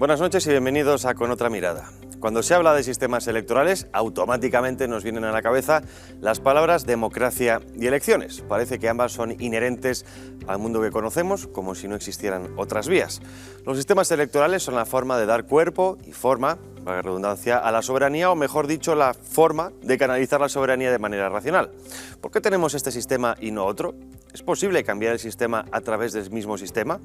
Buenas noches y bienvenidos a Con otra mirada. Cuando se habla de sistemas electorales, automáticamente nos vienen a la cabeza las palabras democracia y elecciones. Parece que ambas son inherentes al mundo que conocemos, como si no existieran otras vías. Los sistemas electorales son la forma de dar cuerpo y forma, valga la redundancia, a la soberanía, o mejor dicho, la forma de canalizar la soberanía de manera racional. ¿Por qué tenemos este sistema y no otro? ¿Es posible cambiar el sistema a través del mismo sistema?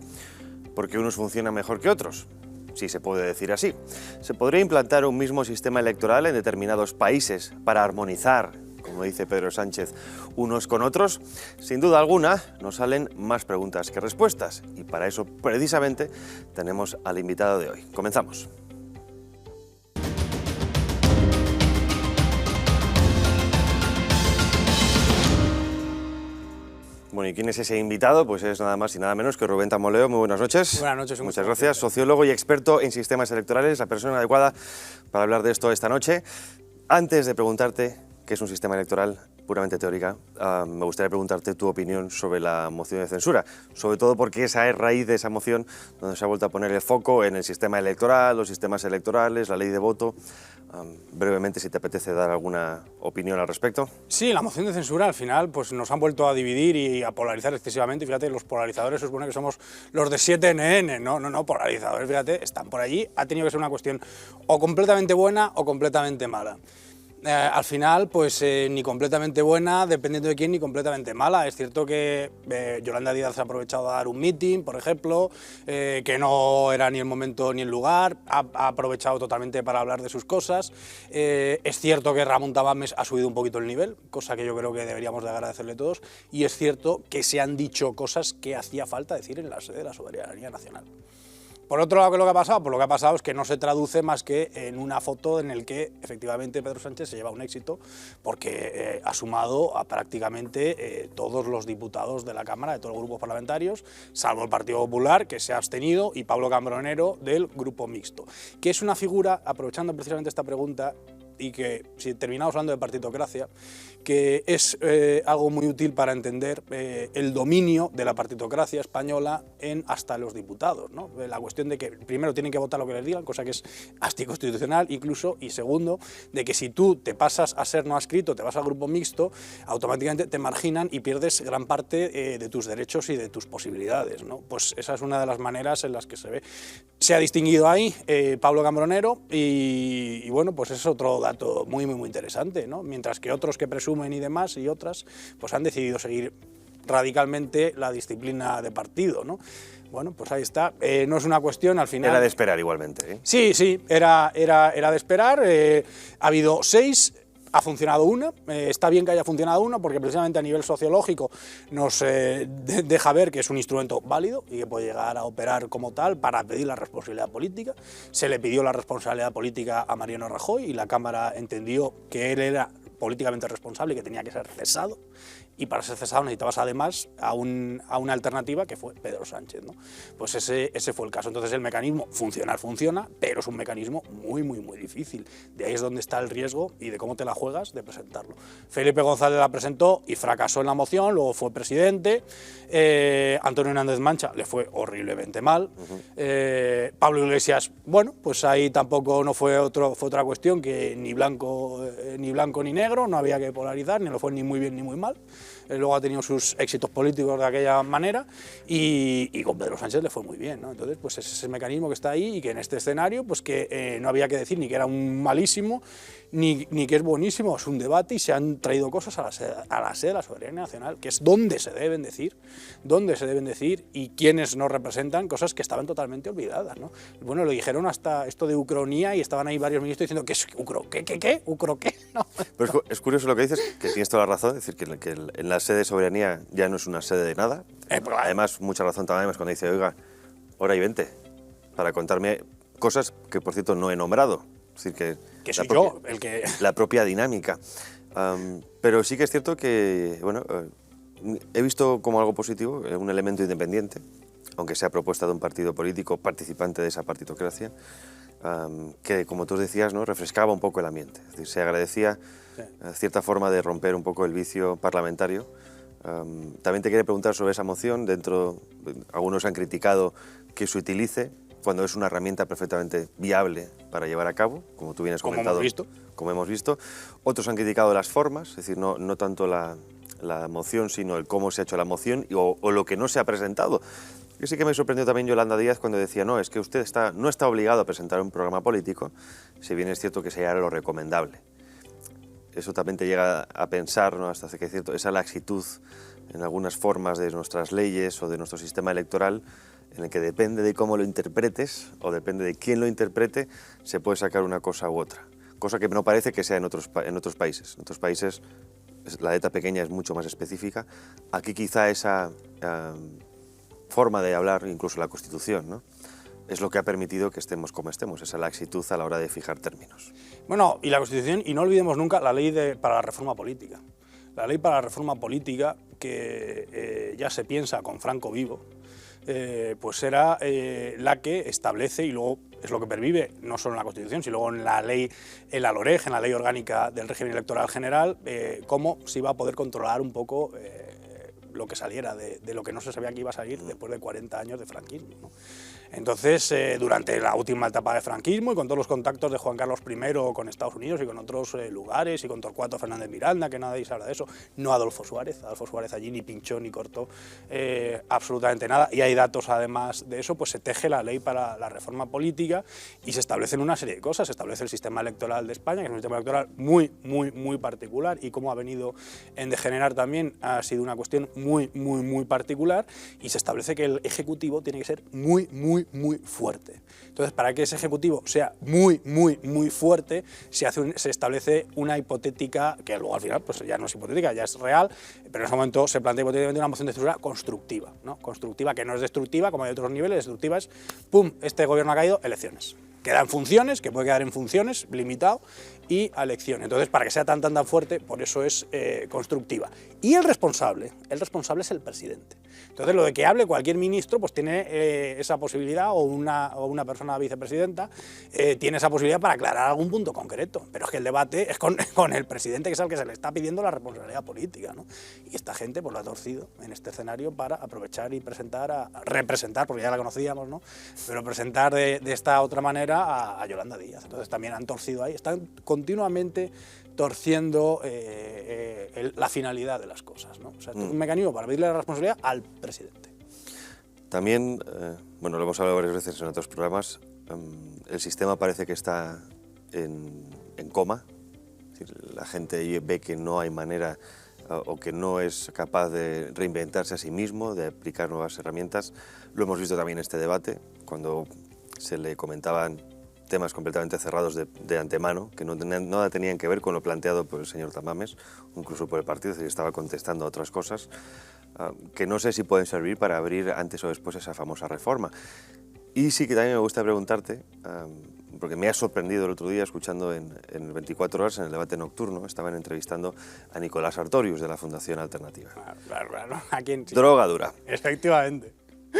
¿Porque unos funcionan mejor que otros? Sí, se puede decir así. ¿Se podría implantar un mismo sistema electoral en determinados países para armonizar, como dice Pedro Sánchez, unos con otros? Sin duda alguna, nos salen más preguntas que respuestas. Y para eso, precisamente, tenemos al invitado de hoy. Comenzamos. Bueno, ¿y quién es ese invitado? Pues es nada más y nada menos que Rubén Tamoleo. Muy buenas noches. Buenas noches. Muchas gracias. Sociólogo y experto en sistemas electorales, la persona adecuada para hablar de esto esta noche. Antes de preguntarte qué es un sistema electoral puramente teórica, me gustaría preguntarte tu opinión sobre la moción de censura, sobre todo porque esa es raíz de esa moción donde se ha vuelto a poner el foco en el sistema electoral, los sistemas electorales, la ley de voto. Brevemente, si te apetece dar alguna opinión al respecto. Sí, la moción de censura al final pues nos han vuelto a dividir y a polarizar excesivamente. Fíjate, los polarizadores se supone que somos los de 7NN, no, polarizadores, fíjate, están por allí. Ha tenido que ser una cuestión o completamente buena o completamente mala. Al final, pues ni completamente buena, dependiendo de quién, ni completamente mala. Es cierto que Yolanda Díaz se ha aprovechado a dar un meeting, por ejemplo, que no era ni el momento ni el lugar, ha aprovechado totalmente para hablar de sus cosas. Es cierto que Ramón Tamames ha subido un poquito el nivel, cosa que yo creo que deberíamos de agradecerle todos, y es cierto que se han dicho cosas que hacía falta decir en la sede de la soberanía nacional. Por otro lado, ¿qué es lo que ha pasado? Pues lo que ha pasado es que no se traduce más que en una foto en el que efectivamente Pedro Sánchez se lleva un éxito porque ha sumado a prácticamente todos los diputados de la Cámara, de todos los grupos parlamentarios, salvo el Partido Popular, que se ha abstenido, y Pablo Cambronero, del Grupo Mixto, que es una figura, aprovechando precisamente esta pregunta, y que, si terminamos hablando de partitocracia, que es algo muy útil para entender el dominio de la partitocracia española en hasta los diputados, ¿no? La cuestión de que primero tienen que votar lo que les digan, cosa que es anticonstitucional incluso, y segundo, de que si tú te pasas a ser no adscrito, te vas al grupo mixto, automáticamente te marginan y pierdes gran parte de tus derechos y de tus posibilidades, ¿no? Pues esa es una de las maneras en las que se ha distinguido ahí Pablo Cambronero, y bueno, pues es otro dato muy interesante, ¿no? Mientras que otros que presumen y demás y otras pues han decidido seguir radicalamente la disciplina de partido, ¿no? Bueno, pues ahí está. No es una cuestión al final. Era de esperar igualmente, ¿eh? Sí, era de esperar. Ha habido 6. Ha funcionado una, está bien que haya funcionado una porque precisamente a nivel sociológico nos deja ver que es un instrumento válido y que puede llegar a operar como tal para pedir la responsabilidad política. Se le pidió la responsabilidad política a Mariano Rajoy y la Cámara entendió que él era políticamente responsable y que tenía que ser cesado, y para ser cesado necesitabas además a una alternativa que fue Pedro Sánchez, ¿no? Pues ese fue el caso. Entonces el mecanismo funciona, pero es un mecanismo muy difícil. De ahí es donde está el riesgo y de cómo te la juegas de presentarlo. Felipe González la presentó y fracasó en la moción, luego fue presidente. Antonio Hernández Mancha le fue horriblemente mal. Pablo Iglesias, bueno, pues ahí tampoco no fue otra cuestión que ni blanco ni negro, no había que polarizar, ni lo fue ni muy bien ni muy mal. Luego ha tenido sus éxitos políticos de aquella manera y con Pedro Sánchez le fue muy bien, ¿no? Entonces, pues es ese mecanismo que está ahí y que en este escenario, pues que no había que decir ni que era un malísimo ni que es buenísimo, es un debate y se han traído cosas a la sede de la soberanía nacional, que es donde se deben decir y quienes nos representan cosas que estaban totalmente olvidadas, ¿no? Bueno, lo dijeron hasta esto de Ucronía y estaban ahí varios ministros diciendo que es ¿qué? ¿Ucro qué? No. Pero es curioso lo que dices, que tienes toda la razón, es decir, que en la sede de soberanía ya no es una sede de nada. Además, mucha razón también cuando dice, oiga, hora y 20, para contarme cosas que, por cierto, no he nombrado. Es decir, que soy yo el que... La propia dinámica. Pero sí que es cierto que, bueno, he visto como algo positivo un elemento independiente, aunque sea propuesta de un partido político participante de esa partitocracia, que, como tú decías, ¿no?, refrescaba un poco el ambiente. Es decir, se agradecía cierta forma de romper un poco el vicio parlamentario. También te quería preguntar sobre esa moción. Algunos han criticado que se utilice cuando es una herramienta perfectamente viable para llevar a cabo, como tú vienes comentado, como hemos visto. Otros han criticado las formas, es decir, no tanto la moción, sino el cómo se ha hecho la moción o lo que no se ha presentado. Yo sí que me sorprendió también Yolanda Díaz cuando decía, no, es que usted no está obligado a presentar un programa político, si bien es cierto que sería lo recomendable. Eso también te llega a pensar, ¿no?, hasta que cierto, esa laxitud en algunas formas de nuestras leyes o de nuestro sistema electoral, en el que depende de cómo lo interpretes o depende de quién lo interprete, se puede sacar una cosa u otra. Cosa que no parece que sea en otros países. En otros países la letra pequeña es mucho más específica. Aquí quizá esa forma de hablar, incluso la Constitución, ¿no?, es lo que ha permitido que estemos como estemos, esa laxitud a la hora de fijar términos. Bueno, y la Constitución, y no olvidemos nunca la ley para la reforma política. La ley para la reforma política, que ya se piensa con Franco vivo, pues era la que establece, y luego es lo que pervive, no solo en la Constitución, sino luego en la ley, en la LOREG, en la Ley Orgánica del Régimen Electoral General, cómo se iba a poder controlar un poco lo que saliera de lo que no se sabía que iba a salir después de 40 años de franquismo, ¿no? Entonces, durante la última etapa de franquismo y con todos los contactos de Juan Carlos I con Estados Unidos y con otros lugares, y con Torcuato Fernández Miranda, que nadie se habla de eso, no Adolfo Suárez allí ni pinchó ni cortó absolutamente nada, y hay datos además de eso, pues se teje la ley para la reforma política y se establecen una serie de cosas. Se establece el sistema electoral de España, que es un sistema electoral muy particular, y cómo ha venido en degenerar también ha sido una cuestión muy particular, y se establece que el Ejecutivo tiene que ser muy fuerte. Entonces, para que ese Ejecutivo sea muy fuerte, se establece una hipotética, que luego al final pues ya no es hipotética, ya es real, pero en ese momento se plantea hipotéticamente una moción de censura constructiva, ¿no? Constructiva, que no es destructiva, como hay otros niveles. Destructiva es, ¡pum!, este gobierno ha caído, elecciones. Queda en funciones, que puede quedar en funciones, limitado, y a elección. Entonces, para que sea tan fuerte, por eso es constructiva. Y el responsable es el presidente. Entonces, lo de que hable cualquier ministro, pues tiene esa posibilidad, o una persona vicepresidenta, tiene esa posibilidad para aclarar algún punto concreto. Pero es que el debate es con el presidente, que es al que se le está pidiendo la responsabilidad política, ¿no? Y esta gente pues lo ha torcido en este escenario para aprovechar y representar, porque ya la conocíamos, ¿no?, pero presentar de esta otra manera a Yolanda Díaz. Entonces también han torcido ahí, están continuamente torciendo la finalidad de las cosas, ¿no? O sea, un mecanismo para pedirle la responsabilidad al presidente. También, bueno, lo hemos hablado varias veces en otros programas, el sistema parece que está en coma. Es decir, la gente ve que no hay manera o que no es capaz de reinventarse a sí mismo, de aplicar nuevas herramientas. Lo hemos visto también en este debate, cuando se le comentaban temas completamente cerrados de antemano, que nada tenían que ver con lo planteado por el señor Tamames, incluso por el partido, es decir, estaba contestando a otras cosas que no sé si pueden servir para abrir antes o después esa famosa reforma. Y sí que también me gusta preguntarte, porque me ha sorprendido el otro día escuchando en 24 horas, en el debate nocturno, estaban entrevistando a Nicolás Artorius de la Fundación Alternativa. Claro. ¿A quién? Sí. Droga dura. Efectivamente.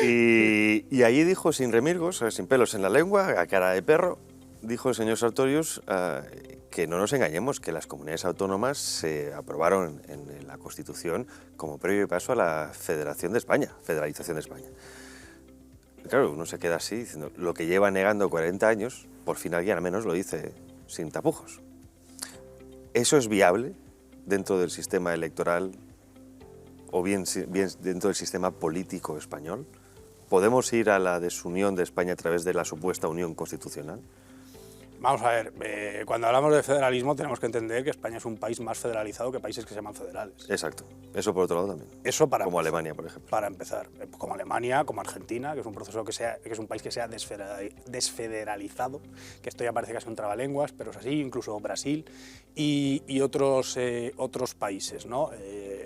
Y allí dijo, sin remilgos, sin pelos en la lengua, a cara de perro, dijo el señor Sartorius que no nos engañemos, que las comunidades autónomas se aprobaron en la Constitución como previo paso a la Federación de España, federalización de España. Claro, uno se queda así, diciendo, lo que lleva negando 40 años, por fin alguien al menos lo dice sin tapujos. ¿Eso es viable dentro del sistema electoral o bien dentro del sistema político español? ¿Podemos ir a la desunión de España a través de la supuesta unión constitucional? Vamos a ver, cuando hablamos de federalismo tenemos que entender que España es un país más federalizado que países que se llaman federales. Exacto. Eso por otro lado también. Eso para como empezar, Alemania, por ejemplo. Para empezar, como Alemania, como Argentina, que es un proceso que es un país que se ha desfederalizado, que esto ya parece casi un trabalenguas, pero es así, incluso Brasil y otros países, ¿no?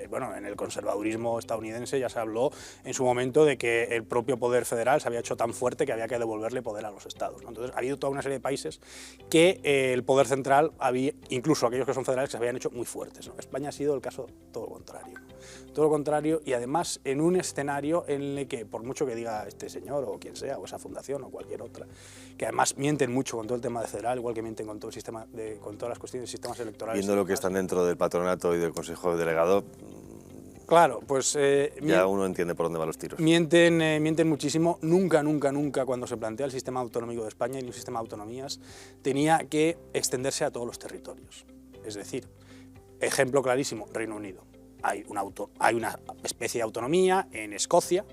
Bueno, en el conservadurismo estadounidense ya se habló en su momento de que el propio poder federal se había hecho tan fuerte que había que devolverle poder a los estados, ¿no? Entonces ha habido toda una serie de países que el poder central, incluso aquellos que son federales, que se habían hecho muy fuertes, ¿no? España ha sido el caso todo lo contrario. Todo lo contrario, y además en un escenario en el que, por mucho que diga este señor o quien sea, o esa fundación o cualquier otra, que además mienten mucho con todo el tema de federal, igual que mienten con todo el sistema, con todas las cuestiones de sistemas electorales. Viendo lo que están dentro del patronato y del consejo delegado, Claro, pues... ya uno entiende por dónde van los tiros. Mienten muchísimo. Nunca, cuando se plantea el sistema autonómico de España y un sistema de autonomías, tenía que extenderse a todos los territorios. Es decir, ejemplo clarísimo, Reino Unido. Hay una especie de autonomía en Escocia,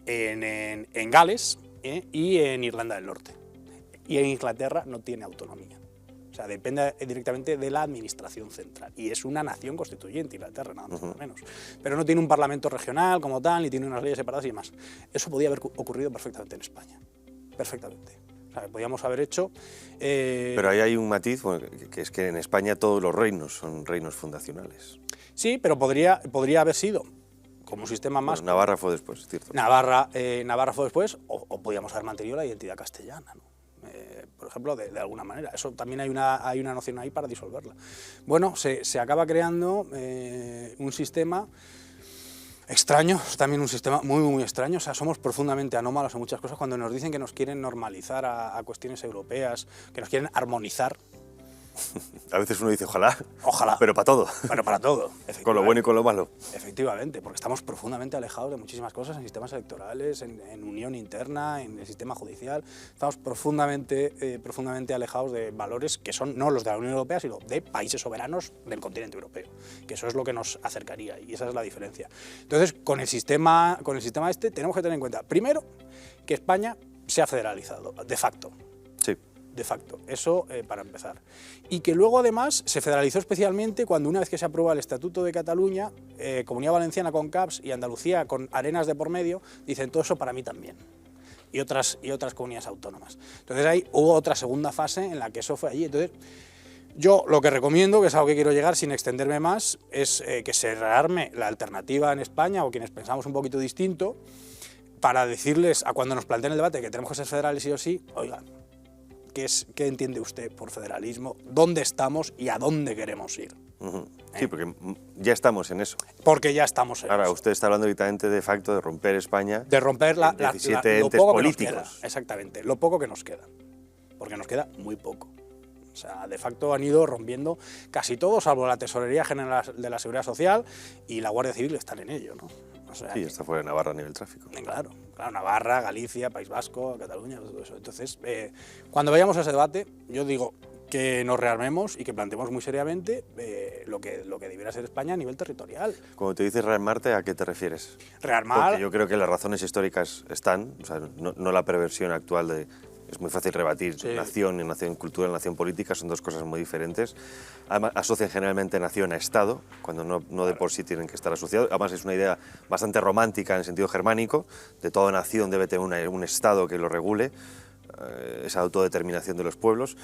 en Gales y en Irlanda del Norte. Y en Inglaterra no tiene autonomía. O sea, depende directamente de la administración central. Y es una nación constituyente, Inglaterra, nada más nada menos. Pero no tiene un parlamento regional como tal, ni tiene unas leyes separadas y demás. Eso podía haber ocurrido perfectamente en España. Perfectamente. O sea, que podíamos haber hecho... Pero ahí hay un matiz, bueno, que es que en España todos los reinos son reinos fundacionales. Sí, pero podría haber sido como un sistema más... Bueno, Navarra fue después, es cierto. Navarra fue después, o podíamos haber mantenido la identidad castellana, ¿no? Por ejemplo, de alguna manera. Eso también hay una noción ahí para disolverla. Bueno, se acaba creando un sistema extraño, también un sistema muy, muy extraño. O sea, somos profundamente anómalos en muchas cosas cuando nos dicen que nos quieren normalizar a cuestiones europeas, que nos quieren armonizar. A veces uno dice, ojalá, Ojalá. pero para todo. Pero para todo. Con lo bueno y con lo malo. Efectivamente, porque estamos profundamente alejados de muchísimas cosas en sistemas electorales, en unión interna, en el sistema judicial. Estamos profundamente alejados de valores que son no los de la Unión Europea, sino de países soberanos del continente europeo. Que eso es lo que nos acercaría y esa es la diferencia. Entonces, con el sistema este tenemos que tener en cuenta, primero, que España se ha federalizado, de facto. Sí. De facto, eso para empezar. Y que luego además se federalizó especialmente cuando una vez que se aprueba el Estatuto de Cataluña, Comunidad Valenciana con CAPS y Andalucía con Arenas de por medio, dicen todo eso para mí también. Y otras comunidades autónomas. Entonces ahí hubo otra segunda fase en la que eso fue allí. Entonces yo lo que recomiendo, que es algo que quiero llegar sin extenderme más, es que se rearme la alternativa en España o quienes pensamos un poquito distinto para decirles a cuando nos planteen el debate que tenemos que ser federales sí o sí, oigan, ¿qué entiende usted por federalismo? ¿Dónde estamos y a dónde queremos ir? Sí, porque ya estamos en eso. Porque ya estamos en Ahora, eso. usted está hablando directamente de facto de romper España. De romper lo entes poco políticos. Que nos queda. Exactamente, lo poco que nos queda. Porque nos queda muy poco. O sea, de facto han ido rompiendo casi todo, salvo la Tesorería General de la Seguridad Social y la Guardia Civil están en ello, ¿no? O sea, sí, está fuera de Navarra a nivel tráfico. Claro, Navarra, Galicia, País Vasco, Cataluña, todo eso. Entonces, cuando vayamos a ese debate, yo digo que nos rearmemos y que planteemos muy seriamente lo que debiera ser España a nivel territorial. Cuando te dices rearmarte, ¿a qué te refieres? Rearmar... Porque yo creo que las razones históricas están, o sea, no la perversión actual de... Es muy fácil rebatir sí. Nación y nación cultural, nación política, son dos cosas muy diferentes. Además, asocian generalmente nación a Estado, cuando no de por sí tienen que estar asociados. Además, es una idea bastante romántica en el sentido germánico, de toda nación debe tener un Estado que lo regule, esa autodeterminación de los pueblos.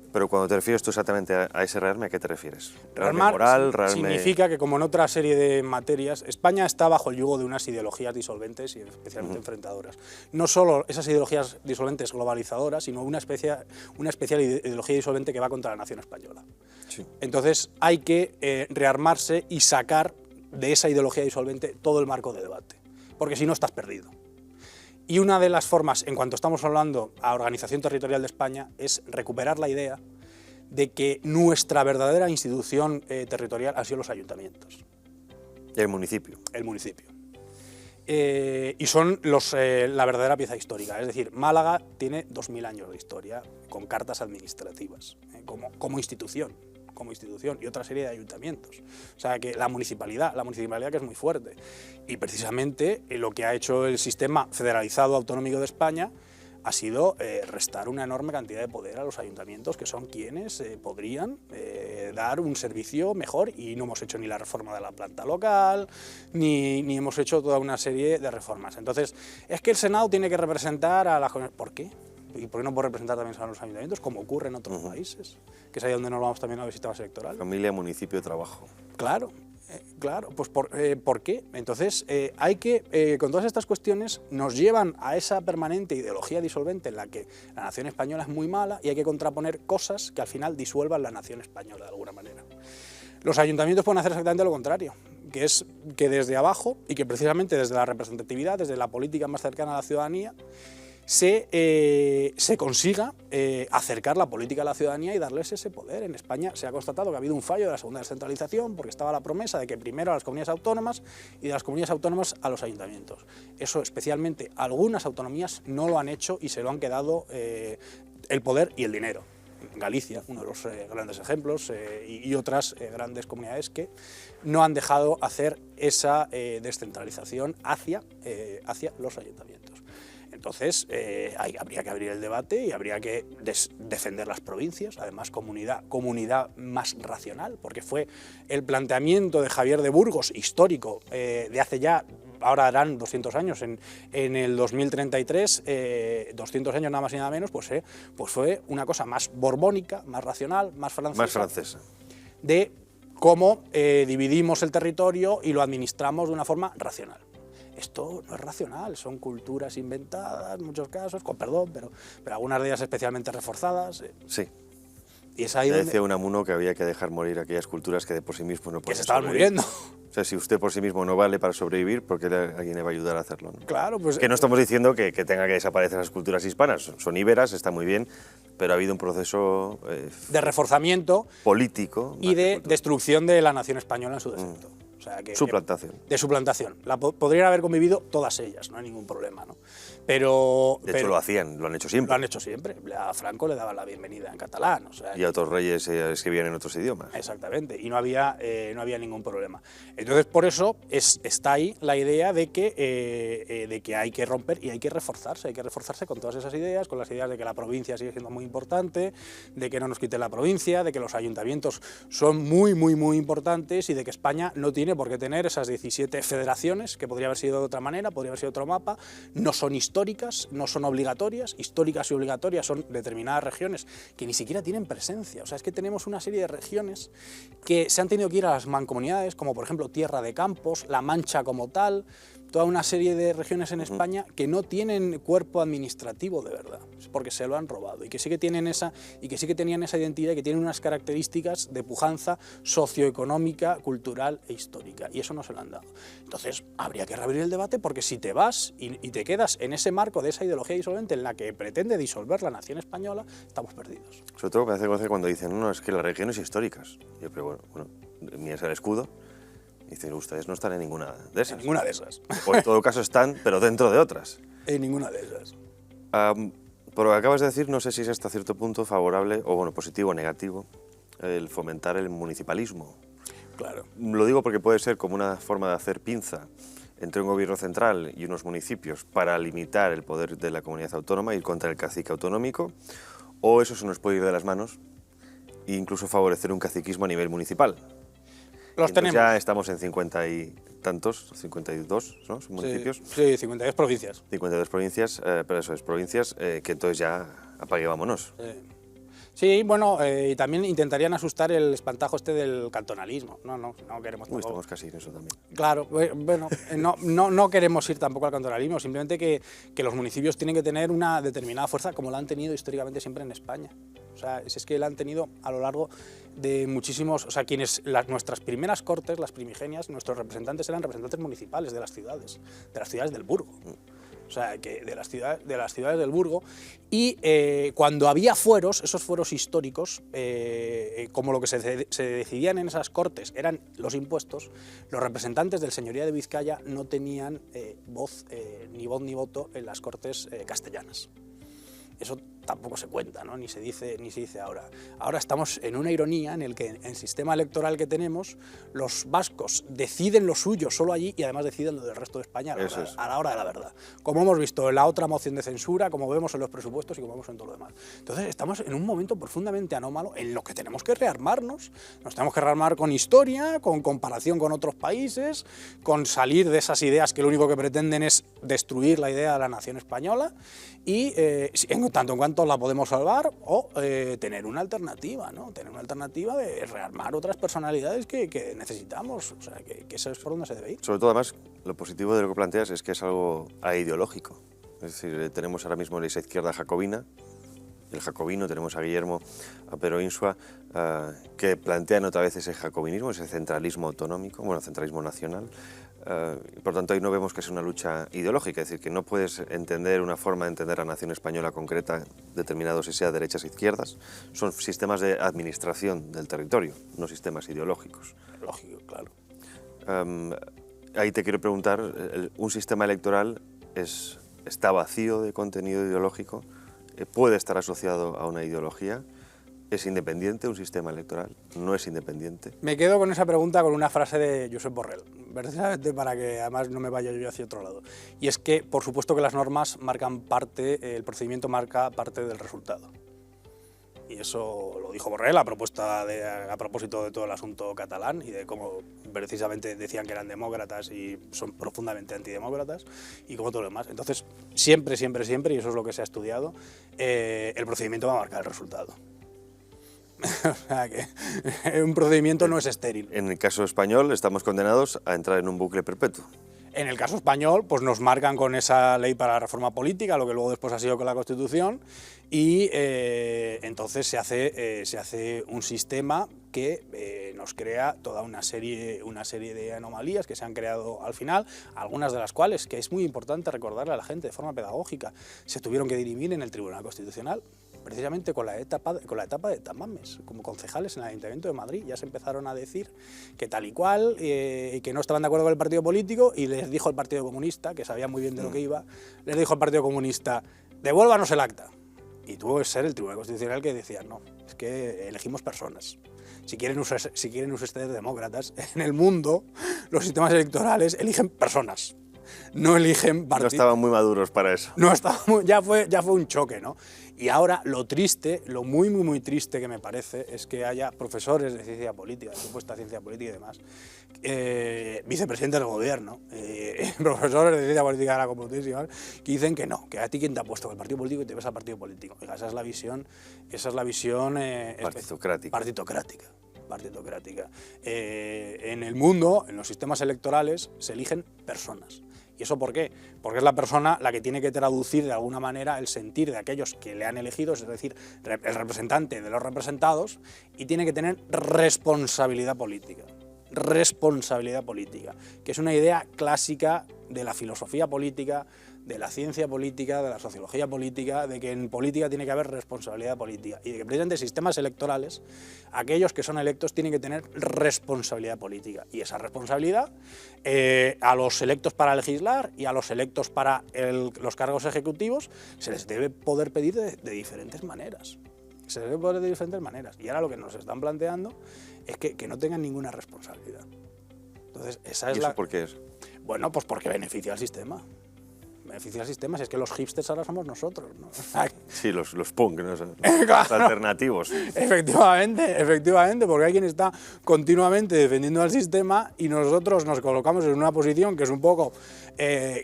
Pero cuando te refieres tú exactamente a ese rearme, ¿a qué te refieres? ¿Rearme moral? ¿Rearme...? Significa que, como en otra serie de materias, España está bajo el yugo de unas ideologías disolventes y especialmente enfrentadoras. No solo esas ideologías disolventes globalizadoras, sino una especial ideología disolvente que va contra la nación española. Sí. Entonces hay que rearmarse y sacar de esa ideología disolvente todo el marco de debate, porque si no estás perdido. Y una de las formas, en cuanto estamos hablando a organización territorial de España, es recuperar la idea de que nuestra verdadera institución territorial han sido los ayuntamientos. El municipio. El municipio. Y son la verdadera pieza histórica. Es decir, Málaga tiene 2000 años de historia con cartas administrativas, como institución. Y otra serie de ayuntamientos. O sea, que la municipalidad que es muy fuerte. Y precisamente lo que ha hecho el sistema federalizado autonómico de España ha sido restar una enorme cantidad de poder a los ayuntamientos, que son quienes podrían dar un servicio mejor, y no hemos hecho ni la reforma de la planta local, ni hemos hecho toda una serie de reformas. Entonces, es que el Senado tiene que representar a la... ¿Por qué? ¿Y por qué no puede representar también a los ayuntamientos, como ocurre en otros países? Que es ahí donde nos vamos también a ver sistemas electorales. Familia, municipio, trabajo. Claro, pues ¿por qué? Entonces, hay que, con todas estas cuestiones, nos llevan a esa permanente ideología disolvente en la que la nación española es muy mala y hay que contraponer cosas que al final disuelvan la nación española de alguna manera. Los ayuntamientos pueden hacer exactamente lo contrario, que es que desde abajo, y que precisamente desde la representatividad, desde la política más cercana a la ciudadanía, se consiga acercar la política a la ciudadanía y darles ese poder. En España se ha constatado que ha habido un fallo de la segunda descentralización porque estaba la promesa de que primero a las comunidades autónomas y de las comunidades autónomas a los ayuntamientos. Eso especialmente algunas autonomías no lo han hecho y se lo han quedado el poder y el dinero. Galicia, uno de los grandes ejemplos, y otras grandes comunidades que no han dejado hacer esa descentralización hacia los ayuntamientos. Entonces, habría que abrir el debate y habría que defender las provincias, además comunidad más racional, porque fue el planteamiento de Javier de Burgos, histórico, de hace ya, ahora harán 200 años, en el 2033, 200 años nada más y nada menos, pues fue una cosa más borbónica, más racional, más francesa. De cómo dividimos el territorio y lo administramos de una forma racional. Esto no es racional, son culturas inventadas en muchos casos, con perdón, pero algunas de ellas especialmente reforzadas. Sí. Y es ahí decía Unamuno que había que dejar morir aquellas culturas que de por sí mismos no pueden que se estaban muriendo. O sea, si usted por sí mismo no vale para sobrevivir, ¿por qué alguien le va a ayudar a hacerlo? ¿No? Claro, pues... Que no estamos diciendo que tenga que desaparecer las culturas hispanas, son íberas, está muy bien, pero ha habido un proceso... de reforzamiento político. Y de destrucción de la nación española en su defecto. O sea, suplantación. De suplantación. Podrían haber convivido todas ellas, no hay ningún problema, ¿no? Pero... De hecho lo hacían, lo han hecho siempre. Lo han hecho siempre. A Franco le daban la bienvenida en catalán. O sea, y a otros reyes escribían en otros idiomas. Exactamente, y no había ningún problema. Entonces, por eso está ahí la idea de que hay que romper y hay que reforzarse con todas esas ideas, con las ideas de que la provincia sigue siendo muy importante, de que no nos quiten la provincia, de que los ayuntamientos son muy, muy, muy importantes y de que España no tiene por qué tener esas 17 federaciones, que podría haber sido de otra manera, podría haber sido otro mapa, no son históricas, no son obligatorias, históricas y obligatorias son determinadas regiones que ni siquiera tienen presencia. O sea, es que tenemos una serie de regiones que se han tenido que ir a las mancomunidades, como por ejemplo Tierra de Campos, La Mancha como tal, toda una serie de regiones en España que no tienen cuerpo administrativo de verdad, porque se lo han robado y que sí que tenían esa identidad y que tienen unas características de pujanza socioeconómica, cultural e histórica, y eso no se lo han dado. Entonces, habría que reabrir el debate, porque si te vas y te quedas en ese marco de esa ideología disolvente en la que pretende disolver la nación española, estamos perdidos. Sobre todo me hace gracia cuando dicen, no, es que las regiones históricas. Yo, pero bueno, miras el escudo. Dicen, ustedes no están en ninguna de esas. En ninguna de esas. O en todo caso están, pero dentro de otras. En ninguna de esas. Por lo que acabas de decir, no sé si es hasta cierto punto favorable, o bueno, positivo o negativo, el fomentar el municipalismo. Claro. Lo digo porque puede ser como una forma de hacer pinza entre un gobierno central y unos municipios para limitar el poder de la comunidad autónoma, ir contra el cacique autonómico, o eso se nos puede ir de las manos e incluso favorecer un caciquismo a nivel municipal. Los tenemos. Ya estamos en 50 y tantos, 52, ¿no? Municipios. Sí, 52 provincias. 52 provincias, pero eso es provincias que entonces ya apague vámonos. Sí, bueno, y también intentarían asustar el espantajo este del cantonalismo. No queremos tampoco. Estamos casi en eso también. Claro, bueno, no queremos ir tampoco al cantonalismo, simplemente que los municipios tienen que tener una determinada fuerza, como la han tenido históricamente siempre en España. O sea, es que la han tenido a lo largo de muchísimos... O sea, nuestras primeras cortes, las primigenias, nuestros representantes eran representantes municipales de las ciudades del Burgo. O sea, que de las ciudades del Burgo, y cuando había fueros, esos fueros históricos, como lo que se decidían en esas cortes eran los impuestos, los representantes del señoría de Vizcaya no tenían voz ni voto en las cortes castellanas. Eso tampoco se cuenta, ¿no? ni se dice ahora. Ahora estamos en una ironía en el que en el sistema electoral que tenemos, los vascos deciden lo suyo solo allí y además deciden lo del resto de España a la hora de la verdad. Como hemos visto en la otra moción de censura, como vemos en los presupuestos y como vemos en todo lo demás. Entonces estamos en un momento profundamente anómalo en lo que tenemos que rearmarnos. Nos tenemos que rearmar con historia, con comparación con otros países, con salir de esas ideas que lo único que pretenden es destruir la idea de la nación española y en tanto en cuanto la podemos salvar o tener una alternativa, ¿no? Tener una alternativa de rearmar otras personalidades que necesitamos, o sea, que eso es por donde se debe ir. Sobre todo, además, lo positivo de lo que planteas es que es algo aideológico. Es decir, tenemos ahora mismo esa izquierda jacobina, el jacobino, tenemos a Guillermo, a Pero Insua, que plantean otra vez ese jacobinismo, ese centralismo autonómico, bueno, centralismo nacional, Por tanto, ahí no vemos que es una lucha ideológica, es decir, que no puedes entender una forma de entender la nación española concreta, determinado si sea derechas o izquierdas. Son sistemas de administración del territorio, no sistemas ideológicos. Lógico, claro. Ahí te quiero preguntar, ¿un sistema electoral está vacío de contenido ideológico? ¿Puede estar asociado a una ideología? ¿Es independiente un sistema electoral? ¿No es independiente? Me quedo con esa pregunta con una frase de Josep Borrell, precisamente para que además no me vaya yo hacia otro lado. Y es que, por supuesto que las normas marcan parte, el procedimiento marca parte del resultado. Y eso lo dijo Borrell a propósito de todo el asunto catalán y de cómo precisamente decían que eran demócratas y son profundamente antidemócratas y como todo lo demás. Entonces, siempre, y eso es lo que se ha estudiado, el procedimiento va a marcar el resultado. O sea que un procedimiento no es estéril. En el caso español estamos condenados a entrar en un bucle perpetuo. En el caso español, pues nos marcan con esa ley para la reforma política, lo que luego después ha sido con la Constitución, y entonces se hace un sistema que nos crea toda una serie de anomalías que se han creado al final, algunas de las cuales, que es muy importante recordarle a la gente de forma pedagógica, se tuvieron que dirimir en el Tribunal Constitucional, precisamente con la etapa de Tamames, como concejales en el Ayuntamiento de Madrid. Ya se empezaron a decir que tal y cual, y que no estaban de acuerdo con el partido político, y les dijo el Partido Comunista, que sabía muy bien de lo que iba, les dijo el Partido Comunista, devuélvanos el acta. Y tuvo que ser el Tribunal Constitucional que decía, no, es que elegimos personas. Si quieren ustedes demócratas, en el mundo los sistemas electorales eligen personas. No eligen partidos. No estaban muy maduros para eso. No ya fue un choque, ¿no? Y ahora lo triste, lo muy triste que me parece es que haya profesores de ciencia política, de supuesta ciencia política y demás, vicepresidentes del gobierno, profesores de ciencia política de la Complutense, que dicen que no, que a ti quien te ha puesto el partido político y te ves al partido político. Oiga, esa es la visión partitocrática. En el mundo, en los sistemas electorales, se eligen personas. ¿Y eso por qué? Porque es la persona la que tiene que traducir de alguna manera el sentir de aquellos que le han elegido, es decir, el representante de los representados, y tiene que tener responsabilidad política. Responsabilidad política, que es una idea clásica de la filosofía política, de la ciencia política, de la sociología política, de que en política tiene que haber responsabilidad política y de que precisamente en sistemas electorales aquellos que son electos tienen que tener responsabilidad política, y esa responsabilidad a los electos para legislar y a los electos para los cargos ejecutivos se les debe poder pedir de diferentes maneras. Se les debe poder de diferentes maneras, y ahora lo que nos están planteando es que no tengan ninguna responsabilidad. Entonces, esa es ¿Y eso por qué es? Bueno, pues porque beneficia al sistema. Beneficia al sistema, si es que los hipsters ahora somos nosotros, ¿no? Sí, los punk, ¿no? Los alternativos. Efectivamente, porque hay quien está continuamente defendiendo al sistema y nosotros nos colocamos en una posición que es un poco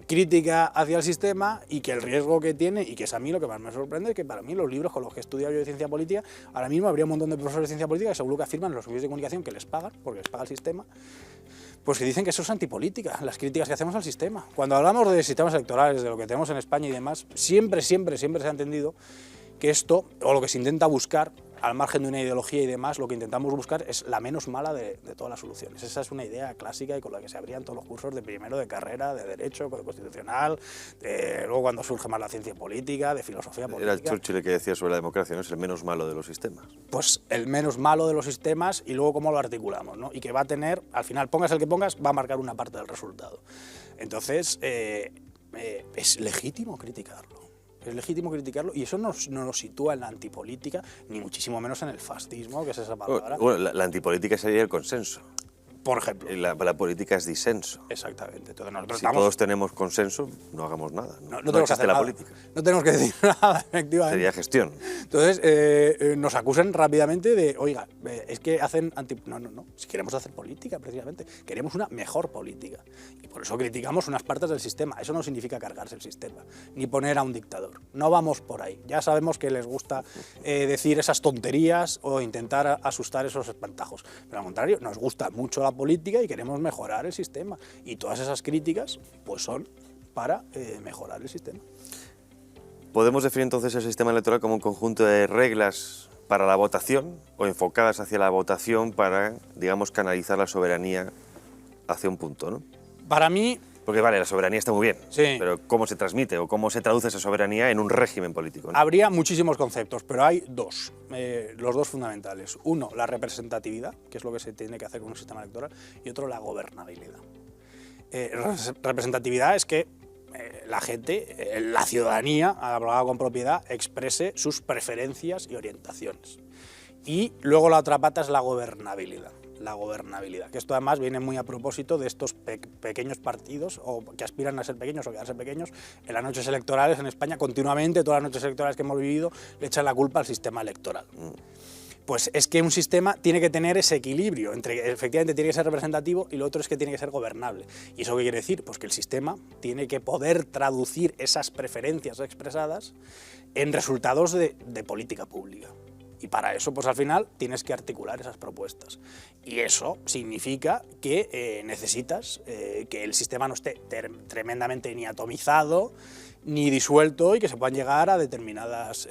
crítica hacia el sistema, y que el riesgo que tiene, y que es a mí lo que más me sorprende, es que para mí los libros con los que he estudiado yo de ciencia política, ahora mismo habría un montón de profesores de ciencia política que seguro que afirman en los medios de comunicación que les pagan, porque les paga el sistema, pues que dicen que eso es antipolítica, las críticas que hacemos al sistema. Cuando hablamos de sistemas electorales, de lo que tenemos en España y demás, siempre se ha entendido que esto, o lo que se intenta buscar, al margen de una ideología y demás, lo que intentamos buscar es la menos mala de todas las soluciones. Esa es una idea clásica y con la que se abrían todos los cursos de primero de carrera, de Derecho, de Constitucional, luego cuando surge más la ciencia política, de filosofía política. Era Churchill el que decía sobre la democracia, ¿no? Es el menos malo de los sistemas. Pues el menos malo de los sistemas, y luego cómo lo articulamos, ¿no? Y que va a tener, al final, pongas el que pongas, va a marcar una parte del resultado. Entonces, es legítimo criticarlo. Es legítimo criticarlo, y eso no nos sitúa en la antipolítica, ni muchísimo menos en el fascismo, que es esa palabra. Bueno, la antipolítica sería el consenso. Por ejemplo. La política es disenso. Exactamente. Entonces nosotros si todos tenemos consenso, no hagamos nada. No tenemos que hacer la nada. política. No tenemos que decir nada, efectivamente. Sería gestión. Entonces nos acusan rápidamente de, oiga, es que hacen No. Si queremos hacer política, precisamente, queremos una mejor política. Y por eso criticamos unas partes del sistema. Eso no significa cargarse el sistema, ni poner a un dictador. No vamos por ahí. Ya sabemos que les gusta decir esas tonterías o intentar asustar esos espantajos. Pero al contrario, nos gusta mucho la política y queremos mejorar el sistema. Y todas esas críticas pues son para mejorar el sistema. ¿Podemos definir entonces el sistema electoral como un conjunto de reglas para la votación o enfocadas hacia la votación para, digamos, canalizar la soberanía hacia un punto, ¿no? Para mí... Porque vale, la soberanía está muy bien, Sí. pero ¿cómo se transmite o cómo se traduce esa soberanía en un régimen político, ¿no? Habría muchísimos conceptos, pero hay dos, los dos fundamentales. Uno, la representatividad, que es lo que se tiene que hacer con un sistema electoral, y otro, la gobernabilidad. Representatividad es que la gente, la ciudadanía, hablado con propiedad, exprese sus preferencias y orientaciones. Y luego la otra pata es la gobernabilidad. La gobernabilidad, que esto además viene muy a propósito de estos pequeños partidos o que aspiran a ser pequeños o quedarse pequeños. En las noches electorales en España, continuamente, todas las noches electorales que hemos vivido, le echan la culpa al sistema electoral. Pues es que un sistema tiene que tener ese equilibrio entre, efectivamente, tiene que ser representativo y lo otro es que tiene que ser gobernable. ¿Y eso qué quiere decir? Pues que el sistema tiene que poder traducir esas preferencias expresadas en resultados de política pública. Y para eso, pues al final, tienes que articular esas propuestas. Y eso significa que necesitas que el sistema no esté tremendamente ni atomizado, ni disuelto, y que se puedan llegar a determinadas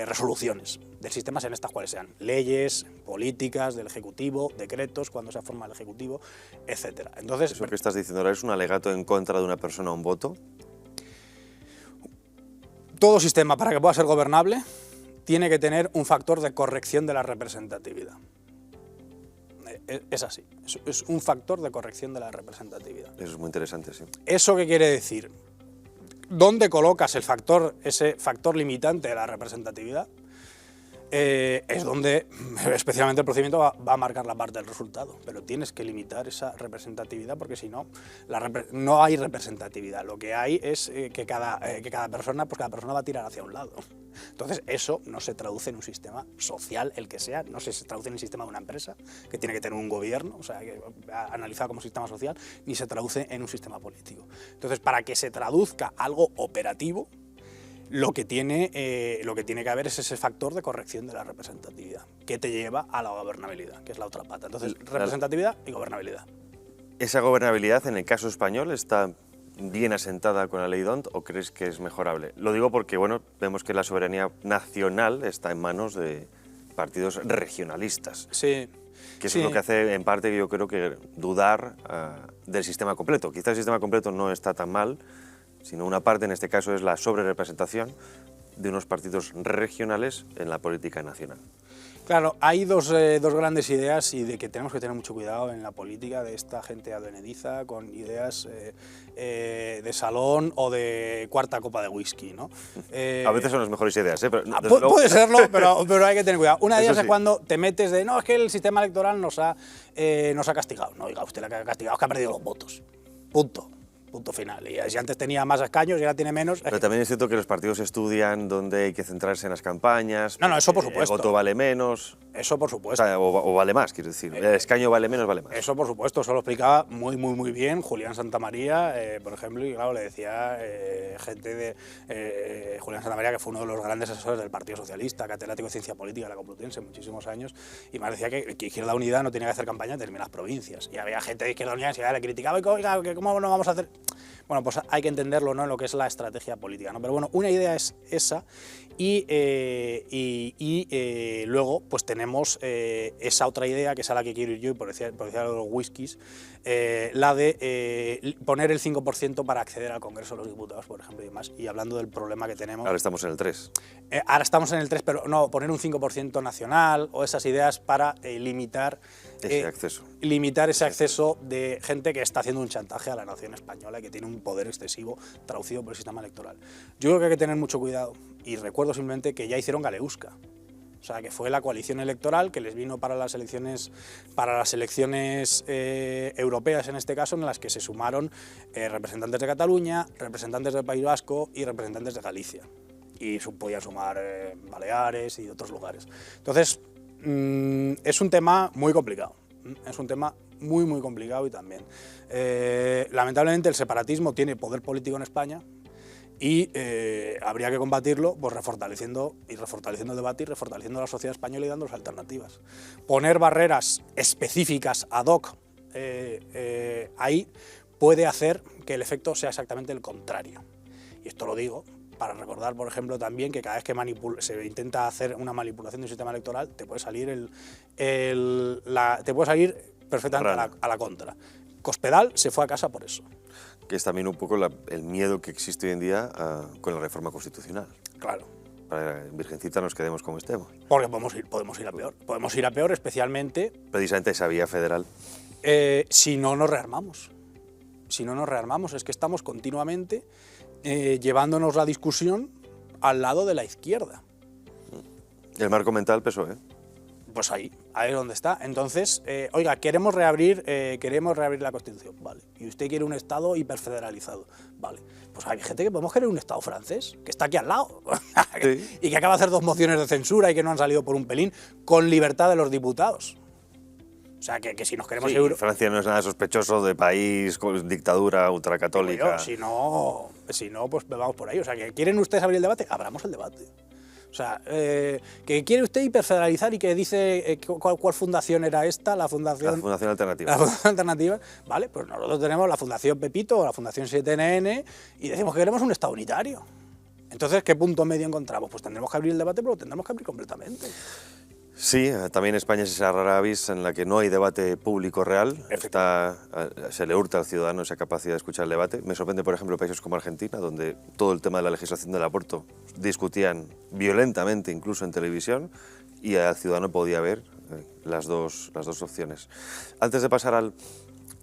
resoluciones del sistema, sean estas cuales sean leyes, políticas del Ejecutivo, decretos, cuando se forma el Ejecutivo, etc. Entonces, ¿Eso que estás diciendo ahora es un alegato en contra de una persona o un voto? todo sistema, para que pueda ser gobernable, tiene que tener un factor de corrección de la representatividad. Es así, es un factor de corrección de la representatividad. Eso es muy interesante, sí. ¿Eso qué quiere decir? ¿Dónde colocas ese factor limitante de la representatividad? Es donde, especialmente el procedimiento, va a marcar la parte del resultado. Pero tienes que limitar esa representatividad porque si no, no hay representatividad. Lo que hay es que cada persona va a tirar hacia un lado. Entonces eso no se traduce en un sistema social, el que sea, no se traduce en el sistema de una empresa, que tiene que tener un gobierno, o sea, analizado como sistema social, ni se traduce en un sistema político. Entonces, para que se traduzca algo operativo, lo que tiene que haber es ese factor de corrección de la representatividad, que te lleva a la gobernabilidad, que es la otra pata. Entonces, representatividad y gobernabilidad. ¿Esa gobernabilidad en el caso español está bien asentada con la ley DONT o crees que es mejorable? Lo digo porque bueno, vemos que la soberanía nacional está en manos de partidos regionalistas. Sí. Que eso es lo que hace, en parte, yo creo que dudar del sistema completo. Quizá el sistema completo no está tan mal, sino una parte, en este caso, es la sobrerepresentación de unos partidos regionales en la política nacional. Claro, hay dos grandes ideas y de que tenemos que tener mucho cuidado en la política de esta gente advenediza con ideas de salón o de cuarta copa de whisky, ¿no? A veces son las mejores ideas, ¿eh? Pero, puede serlo, pero hay que tener cuidado. Una de ellas sí. es cuando te metes de, no, es que el sistema electoral nos ha castigado. No, oiga, usted la que ha castigado es que ha perdido los votos. Punto final. Y si antes tenía más escaños y ahora tiene menos... Pero también es cierto que los partidos estudian dónde hay que centrarse en las campañas. No, eso por supuesto. El voto vale menos. Eso por supuesto. O sea, o vale más, quiero decir. El escaño vale menos, vale más. Eso por supuesto, eso lo explicaba muy bien Julián Santamaría, por ejemplo, y claro, le decía gente de Julián Santamaría, que fue uno de los grandes asesores del Partido Socialista, catedrático de Ciencia Política de la Complutense muchísimos años, y me decía que Izquierda Unida no tenía que hacer campaña en determinadas provincias. Y había gente de Izquierda Unida que le criticaba y oiga, ¿cómo no vamos a hacer? Bueno, pues hay que entenderlo, ¿no?, en lo que es la estrategia política, ¿no? Pero bueno, una idea es esa y luego pues tenemos esa otra idea, que es a la que quiero ir yo, y por decir los whiskies, la de poner el 5% para acceder al Congreso de los Diputados, por ejemplo, y demás, y hablando del problema que tenemos. Ahora estamos en el 3. Ahora estamos en el 3, pero no, poner un 5% nacional o esas ideas para limitar ese acceso de gente que está haciendo un chantaje a la nación española y que tiene un poder excesivo traducido por el sistema electoral. Yo creo que hay que tener mucho cuidado, y recuerdo simplemente que ya hicieron Galeusca. O sea, que fue la coalición electoral que les vino para las elecciones europeas, en este caso, en las que se sumaron representantes de Cataluña, representantes del País Vasco y representantes de Galicia. Y podían sumar Baleares y de otros lugares. Entonces, es un tema muy complicado. Es un tema muy complicado y también. Lamentablemente el separatismo tiene poder político en España, y habría que combatirlo pues refortaleciendo el debate y refortaleciendo la sociedad española y dándoles alternativas. Poner barreras específicas ad hoc ahí puede hacer que el efecto sea exactamente el contrario. Y esto lo digo para recordar, por ejemplo, también que cada vez que se intenta hacer una manipulación de un sistema electoral te puede salir perfectamente a la contra. Cospedal se fue a casa por eso. Que es también un poco el miedo que existe hoy en día con la reforma constitucional. Claro. Para Virgencita nos quedemos como estemos. Porque podemos ir a peor. Podemos ir a peor, especialmente... Precisamente esa vía federal. Si no nos rearmamos. Si no nos rearmamos, es que estamos continuamente llevándonos la discusión al lado de la izquierda. El marco mental PSOE. Pues ahí es donde está. Entonces, oiga, queremos reabrir la Constitución, vale. Y usted quiere un Estado hiperfederalizado, vale. Pues hay gente que podemos querer un Estado francés, que está aquí al lado, sí. Y que acaba de hacer 2 mociones de censura y que no han salido por un pelín, con libertad de los diputados. O sea, que si nos queremos... Sí, Francia no es nada sospechoso de país con dictadura ultracatólica. Si no, pues vamos por ahí. O sea, que ¿quieren ustedes abrir el debate? Abramos el debate. O sea, que quiere usted hiperfederalizar y que dice ¿cuál fundación era esta? La Fundación Alternativa. La Fundación Alternativa. Vale, pues nosotros tenemos la Fundación Pepito o la Fundación 7NN y decimos que queremos un Estado unitario. Entonces, ¿qué punto medio encontramos? Pues tendremos que abrir el debate, pero lo tendremos que abrir completamente. Sí, también España es esa rara avis en la que no hay debate público real. Se le hurta al ciudadano esa capacidad de escuchar el debate. Me sorprende, por ejemplo, países como Argentina, donde todo el tema de la legislación del aborto discutían violentamente, incluso en televisión, y al ciudadano podía ver las dos opciones. Antes de pasar al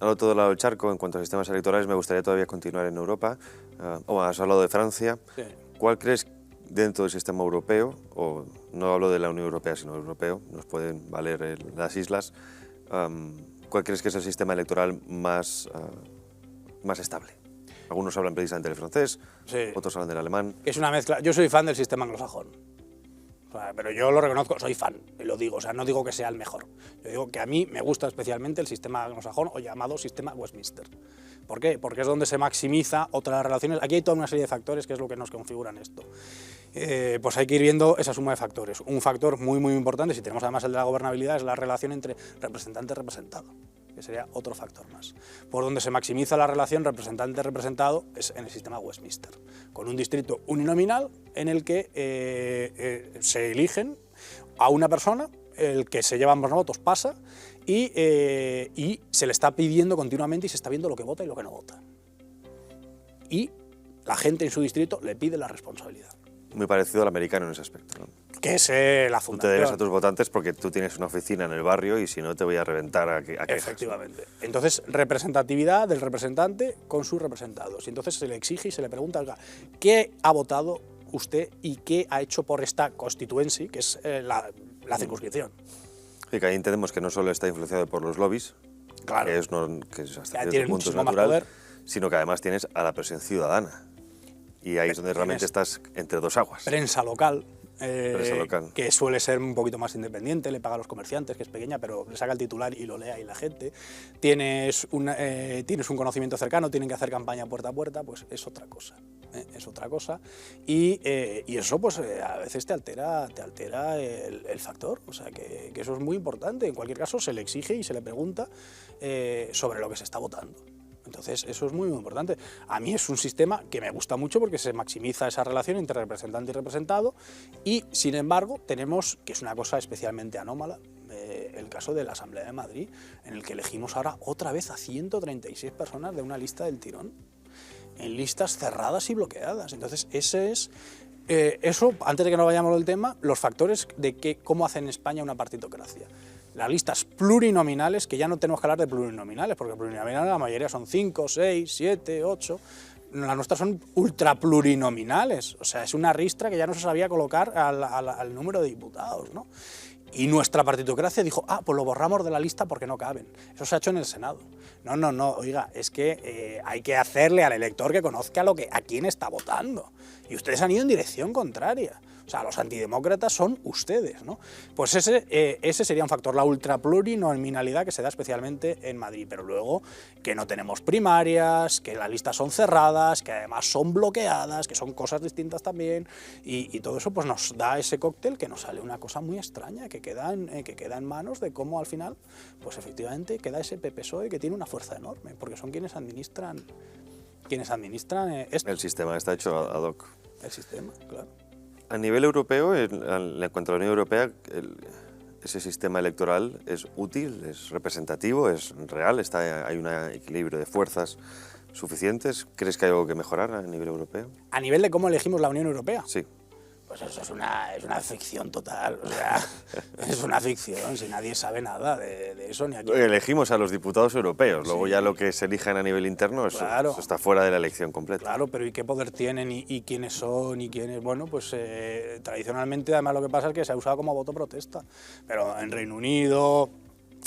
otro lado del charco, en cuanto a sistemas electorales, me gustaría todavía continuar en Europa. Has hablado de Francia. Sí. ¿Cuál crees dentro del sistema europeo, o no hablo de la Unión Europea, sino europeo, nos pueden valer las islas, cuál crees que es el sistema electoral más estable? Algunos hablan precisamente del francés, sí. Otros hablan del alemán. Es una mezcla. Yo soy fan del sistema anglosajón. O sea, pero yo lo reconozco, soy fan, y lo digo, o sea, no digo que sea el mejor. Yo digo que a mí me gusta especialmente el sistema anglosajón o llamado sistema Westminster. ¿Por qué? Porque es donde se maximiza otras relaciones. Aquí hay toda una serie de factores que es lo que nos configuran esto. Pues hay que ir viendo esa suma de factores. Un factor muy, muy importante, si tenemos además el de la gobernabilidad, es la relación entre representante y representado, que sería otro factor más. Por donde se maximiza la relación representante-representado es en el sistema Westminster, con un distrito uninominal en el que se eligen a una persona, el que se llevan más votos pasa, y se le está pidiendo continuamente y se está viendo lo que vota y lo que no vota. Y la gente en su distrito le pide la responsabilidad. Muy parecido al americano en ese aspecto, ¿no? Que es la fundación. Tú te debes a tus votantes porque tú tienes una oficina en el barrio y si no te voy a reventar a quejas. Efectivamente. Entonces, representatividad del representante con sus representados. Y entonces se le exige y se le pregunta, oiga, ¿qué ha votado usted y qué ha hecho por esta constituency, que es la circunscripción? Y que ahí entendemos que no solo está influenciado por los lobbies, claro, que es hasta cierto punto es natural, sino que además tienes a la presión ciudadana. Y ahí es donde realmente estás entre dos aguas. Prensa local, que suele ser un poquito más independiente, le paga a los comerciantes, que es pequeña, pero le saca el titular y lo lee ahí la gente. Tienes un conocimiento cercano, tienen que hacer campaña puerta a puerta, pues es otra cosa. Es otra cosa. Y eso pues a veces te altera el factor. O sea, que eso es muy importante. En cualquier caso, se le exige y se le pregunta sobre lo que se está votando. Entonces, eso es muy, muy importante. A mí es un sistema que me gusta mucho porque se maximiza esa relación entre representante y representado y, sin embargo, tenemos, que es una cosa especialmente anómala, el caso de la Asamblea de Madrid, en el que elegimos ahora otra vez a 136 personas de una lista del tirón, en listas cerradas y bloqueadas. Entonces, ese es... eso, antes de que nos vayamos del tema, los factores de cómo hace en España una partitocracia. Las listas plurinominales, que ya no tenemos que hablar de plurinominales, porque plurinominales la mayoría son 5, 6, 7, 8. Las nuestras son ultraplurinominales. O sea, es una ristra que ya no se sabía colocar al número de diputados, ¿no? Y nuestra partitocracia dijo, pues lo borramos de la lista porque no caben. Eso se ha hecho en el Senado. No, oiga, es que hay que hacerle al elector que conozca a quién está votando. Y ustedes han ido en dirección contraria. O sea, los antidemócratas son ustedes, ¿no? Pues ese sería un factor, la ultraplurinominalidad que se da especialmente en Madrid. Pero luego que no tenemos primarias, que las listas son cerradas, que además son bloqueadas, que son cosas distintas también. Y todo eso pues nos da ese cóctel que nos sale una cosa muy extraña, que queda en manos de cómo al final, pues efectivamente queda ese PSOE que tiene una fuerza enorme, porque son quienes administran esto. El sistema está hecho ad hoc. El sistema, claro. A nivel europeo, en cuanto a la Unión Europea, ese sistema electoral es útil, es representativo, es real, hay un equilibrio de fuerzas suficientes. ¿Crees que hay algo que mejorar a nivel europeo? A nivel de cómo elegimos la Unión Europea. Sí. Pues eso es una ficción total, o sea, es una ficción, si nadie sabe nada de eso ni aquí. Elegimos a los diputados europeos, luego Sí. ya lo que se elijan a nivel interno, Claro. eso está fuera de la elección completa. Claro, pero ¿y qué poder tienen y quiénes son y quiénes? Bueno, pues tradicionalmente además lo que pasa es que se ha usado como voto protesta, pero en Reino Unido,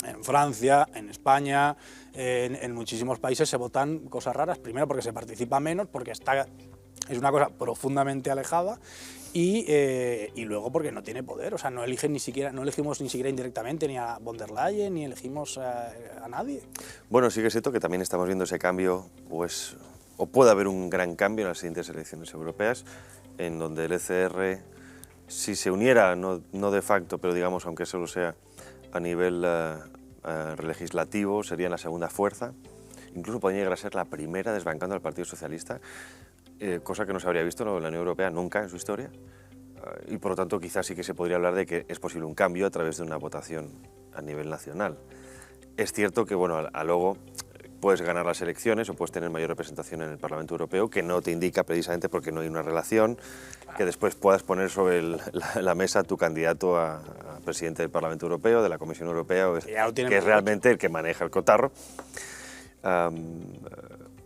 en Francia, en España, en muchísimos países se votan cosas raras, primero porque se participa menos, porque es una cosa profundamente alejada y luego porque no tiene poder, o sea, no elegimos ni siquiera indirectamente ni a von der Leyen ni elegimos a nadie. Bueno, sí que es cierto que también estamos viendo ese cambio, pues, o puede haber un gran cambio en las siguientes elecciones europeas, en donde el ECR, si se uniera, no de facto, pero digamos, aunque solo sea a nivel legislativo, sería la segunda fuerza, incluso podría llegar a ser la primera desbancando al Partido Socialista, cosa que no se habría visto en la Unión Europea nunca en su historia, y por lo tanto quizás sí que se podría hablar de que es posible un cambio a través de una votación a nivel nacional. Es cierto que bueno, luego puedes ganar las elecciones o puedes tener mayor representación en el Parlamento Europeo, que no te indica precisamente porque no hay una relación, que después puedas poner sobre la mesa tu candidato a presidente del Parlamento Europeo, de la Comisión Europea, que es realmente el que maneja el cotarro.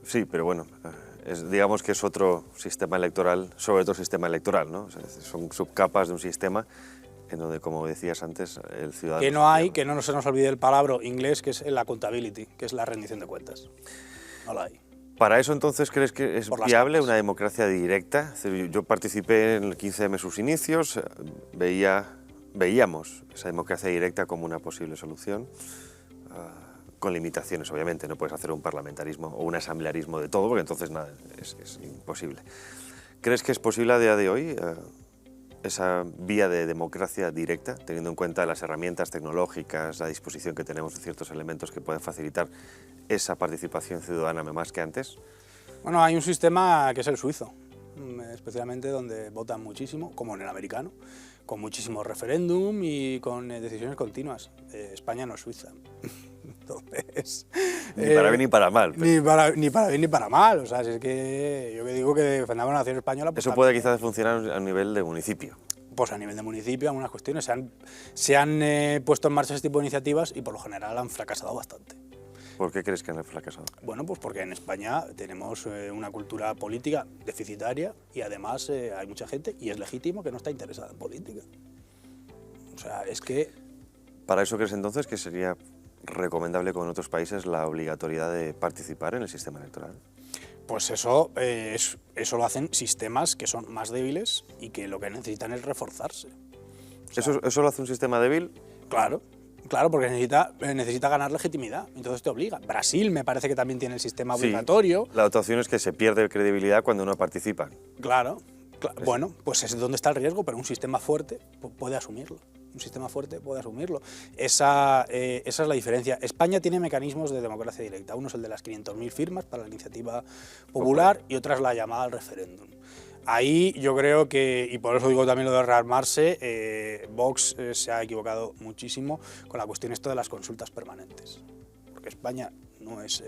Sí, pero bueno, digamos que es otro sistema electoral, sobre todo sistema electoral, ¿no? O sea, son subcapas de un sistema en donde, como decías antes, el ciudadano... Que no se nos olvide el palabra inglés, que es el accountability, que es la rendición de cuentas. No la hay. ¿Para eso entonces crees que es viable una democracia directa? Es decir, yo participé en el 15M sus inicios, veíamos esa democracia directa como una posible solución, con limitaciones, obviamente, no puedes hacer un parlamentarismo o un asamblearismo de todo, porque entonces nada, es imposible. ¿Crees que es posible a día de hoy esa vía de democracia directa, teniendo en cuenta las herramientas tecnológicas, la disposición que tenemos de ciertos elementos que pueden facilitar esa participación ciudadana más que antes? Bueno, hay un sistema que es el suizo, especialmente donde votan muchísimo, como en el americano, con muchísimo referéndum y con decisiones continuas. España no es Suiza. Entonces, ni para bien ni para mal. Ni para bien ni para mal. O sea, si es que yo que digo que defendamos la nación española... Pues eso puede quizás funcionar a nivel de municipio. Pues a nivel de municipio, algunas cuestiones se han puesto en marcha este tipo de iniciativas y por lo general han fracasado bastante. ¿Por qué crees que han fracasado? Bueno, pues porque en España tenemos una cultura política deficitaria y además hay mucha gente, y es legítimo, que no está interesada en política. O sea, es que... ¿Para eso crees entonces que sería recomendable con otros países la obligatoriedad de participar en el sistema electoral? Pues eso lo hacen sistemas que son más débiles y que lo que necesitan es reforzarse. O sea, ¿Eso lo hace un sistema débil? Claro. Claro, porque necesita ganar legitimidad, entonces te obliga. Brasil me parece que también tiene el sistema obligatorio. La otra opción es que se pierde credibilidad cuando no participa. Claro. Bueno, pues es donde está el riesgo, pero un sistema fuerte puede asumirlo. Un sistema fuerte puede asumirlo. Esa es la diferencia. España tiene mecanismos de democracia directa. Uno es el de las 500.000 firmas para la iniciativa popular y otra es la llamada al referéndum. Ahí yo creo que, y por eso digo también lo de rearmarse, Vox se ha equivocado muchísimo con la cuestión esto de las consultas permanentes. Porque España no es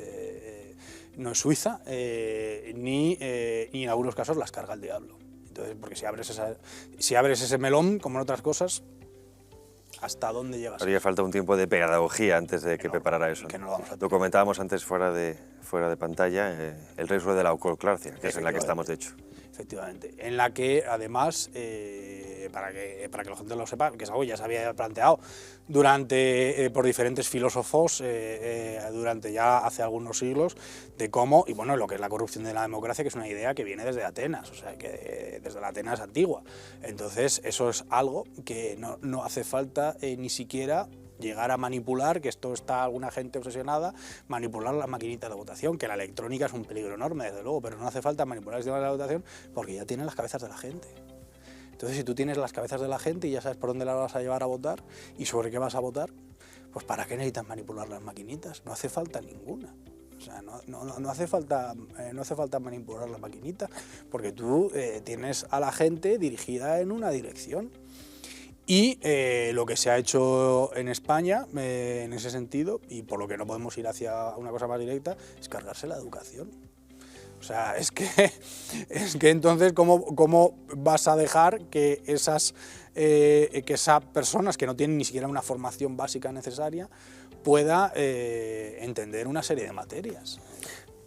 Suiza, ni en algunos casos las carga el diablo. Entonces, porque si abres ese melón, como en otras cosas, ¿hasta dónde llegas? Haría falta un tiempo de pedagogía antes de que preparara eso. Que no lo vamos a Lo comentábamos antes fuera de pantalla, el riesgo de la autocracia, que es en la que estamos de hecho. Efectivamente, en la que además, para que la gente lo sepa, que es algo que ya se había planteado por diferentes filósofos durante ya hace algunos siglos, de cómo, y bueno, lo que es la corrupción de la democracia, que es una idea que viene desde Atenas, o sea, que desde la Atenas antigua. Entonces, eso es algo que no hace falta ni siquiera llegar a manipular, que esto está alguna gente obsesionada, manipular las maquinitas de votación, que la electrónica es un peligro enorme, desde luego, pero no hace falta manipular el sistema de la votación porque ya tienen las cabezas de la gente. Entonces, si tú tienes las cabezas de la gente y ya sabes por dónde las vas a llevar a votar y sobre qué vas a votar, pues ¿para qué necesitas manipular las maquinitas? No hace falta ninguna. O sea, no hace falta manipular la maquinita, porque tú tienes a la gente dirigida en una dirección. Y lo que se ha hecho en España en ese sentido, y por lo que no podemos ir hacia una cosa más directa, es cargarse la educación. O sea, es que entonces, ¿cómo vas a dejar que esas personas que no tienen ni siquiera una formación básica necesaria pueda entender una serie de materias?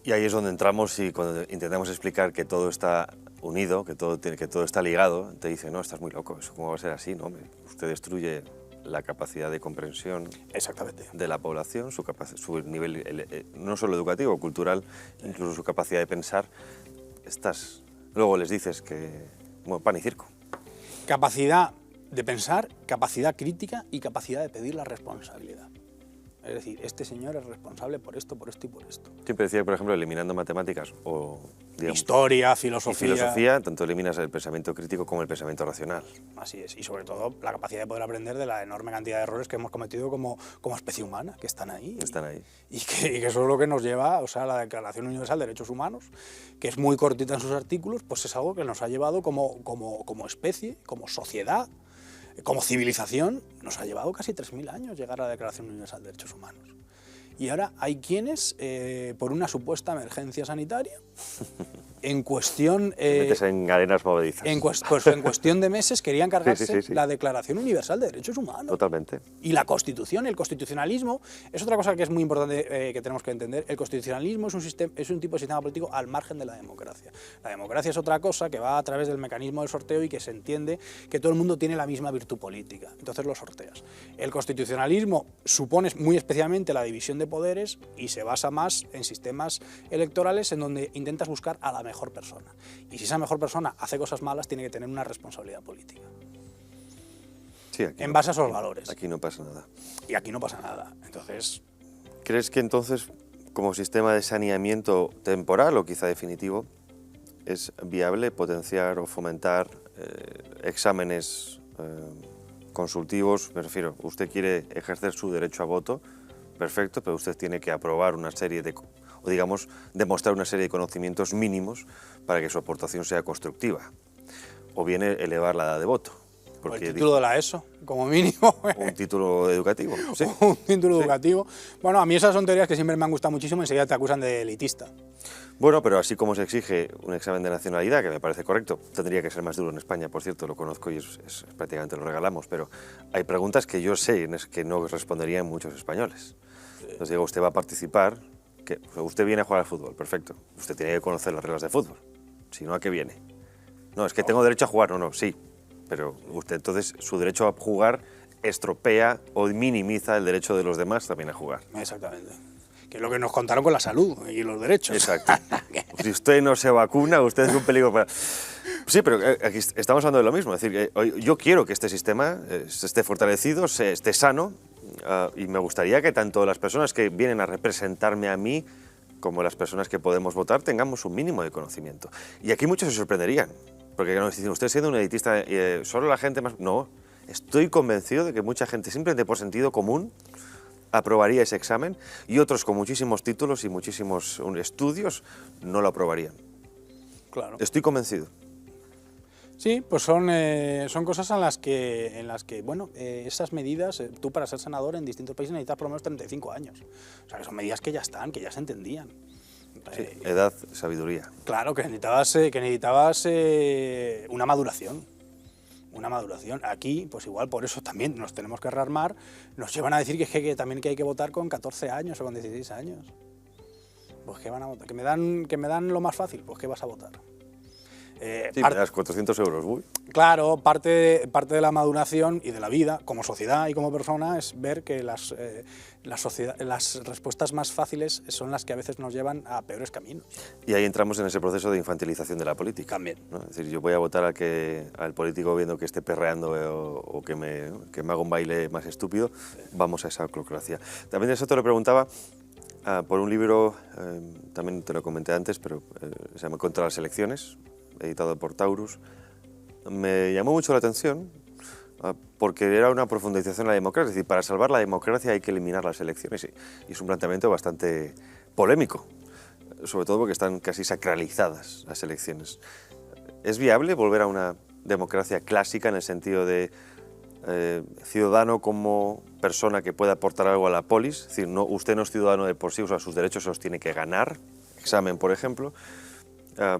Y ahí es donde entramos y cuando intentamos explicar que todo está unido, que todo está ligado, te dicen, no, estás muy loco, ¿eso cómo va a ser así? No, hombre, usted destruye la capacidad de comprensión de la población, su nivel, no solo educativo, cultural, incluso su capacidad de pensar. Luego les dices que, bueno, pan y circo. Capacidad de pensar, capacidad crítica y capacidad de pedir la responsabilidad. Es decir, este señor es responsable por esto y por esto. Siempre decía, por ejemplo, eliminando matemáticas o, digamos, historia, filosofía... tanto eliminas el pensamiento crítico como el pensamiento racional. Así es, y sobre todo la capacidad de poder aprender de la enorme cantidad de errores que hemos cometido como especie humana, que están ahí. Están ahí. Y que eso es lo que nos lleva, o sea, la Declaración Universal de Derechos Humanos, que es muy cortita en sus artículos, pues es algo que nos ha llevado como especie, como sociedad, como civilización, nos ha llevado casi 3.000 años llegar a la Declaración Universal de Derechos Humanos. Y ahora hay quienes, por una supuesta emergencia sanitaria, en cuestión... metes en arenas movedizas. En cuestión de meses querían cargarse sí. la Declaración Universal de Derechos Humanos. Totalmente. Y la Constitución, el constitucionalismo, es otra cosa que es muy importante que tenemos que entender. El constitucionalismo es un tipo de sistema político al margen de la democracia. La democracia es otra cosa que va a través del mecanismo del sorteo y que se entiende que todo el mundo tiene la misma virtud política. Entonces lo sorteas. El constitucionalismo supone muy especialmente la división de poderes y se basa más en sistemas electorales en donde intentas buscar a la mejor persona. Y si esa mejor persona hace cosas malas, tiene que tener una responsabilidad política. Sí, en base a esos valores. Aquí no pasa nada. Y aquí no pasa nada. Entonces... ¿Crees que entonces, como sistema de saneamiento temporal o quizá definitivo, es viable potenciar o fomentar exámenes consultivos? Me refiero, usted quiere ejercer su derecho a voto, perfecto, pero usted tiene que aprobar una serie de, o digamos, demostrar una serie de conocimientos mínimos para que su aportación sea constructiva. O bien elevar la edad de voto. O el título de la ESO, como mínimo. Un título educativo. Sí. Un título educativo. Bueno, a mí esas son teorías que siempre me han gustado muchísimo y enseguida te acusan de elitista. Bueno, pero así como se exige un examen de nacionalidad, que me parece correcto, tendría que ser más duro en España, por cierto, lo conozco y prácticamente lo regalamos, pero hay preguntas que yo sé que no responderían muchos españoles. Entonces digo, usted va a participar, usted viene a jugar al fútbol, perfecto. Usted tiene que conocer las reglas de fútbol, si no, ¿a qué viene? No, es que tengo derecho a jugar, no, sí, pero usted entonces su derecho a jugar estropea o minimiza el derecho de los demás también a jugar. Exactamente. Que es lo que nos contaron con la salud y los derechos. Exacto. Si usted no se vacuna, usted es un peligro para... Sí, pero aquí estamos hablando de lo mismo. Es decir, yo quiero que este sistema esté fortalecido, esté sano, y me gustaría que tanto las personas que vienen a representarme a mí como las personas que podemos votar tengamos un mínimo de conocimiento. Y aquí muchos se sorprenderían, porque nos dicen, usted siendo un elitista, solo la gente más... No, estoy convencido de que mucha gente, simplemente por sentido común, aprobaría ese examen y otros con muchísimos títulos y muchísimos estudios no lo aprobarían. Claro. Estoy convencido. Sí, pues son cosas en las que bueno, esas medidas, tú para ser senador en distintos países necesitas por lo menos 35 años. O sea, que son medidas que ya están, que ya se entendían. Sí, edad, sabiduría. Claro, que necesitabas una maduración. Una maduración. Aquí, pues igual por eso también nos tenemos que rearmar, nos llevan a decir que también que hay que votar con 14 años o con 16 años. Pues ¿qué van a votar? ¿Que me dan lo más fácil? Pues ¿qué vas a votar? Sí, me das 400 euros, uy. Claro, parte de la maduración y de la vida, como sociedad y como persona, es ver que las respuestas más fáciles son las que a veces nos llevan a peores caminos. Y ahí entramos en ese proceso de infantilización de la política. También. ¿No? Es decir, yo voy a votar al político viendo que esté perreando o que me haga un baile más estúpido. Sí. Vamos a esa oclocracia. También eso te lo preguntaba por un libro, también te lo comenté antes, pero se llama Contra las elecciones, editado por Taurus. Me llamó mucho la atención porque era una profundización en la democracia. Es decir, para salvar la democracia hay que eliminar las elecciones y es un planteamiento bastante polémico, sobre todo porque están casi sacralizadas las elecciones. ¿Es viable volver a una democracia clásica en el sentido de ciudadano como persona que puede aportar algo a la polis, es decir, no, usted no es ciudadano de por sí, o sea, sus derechos se los tiene que ganar, examen por ejemplo,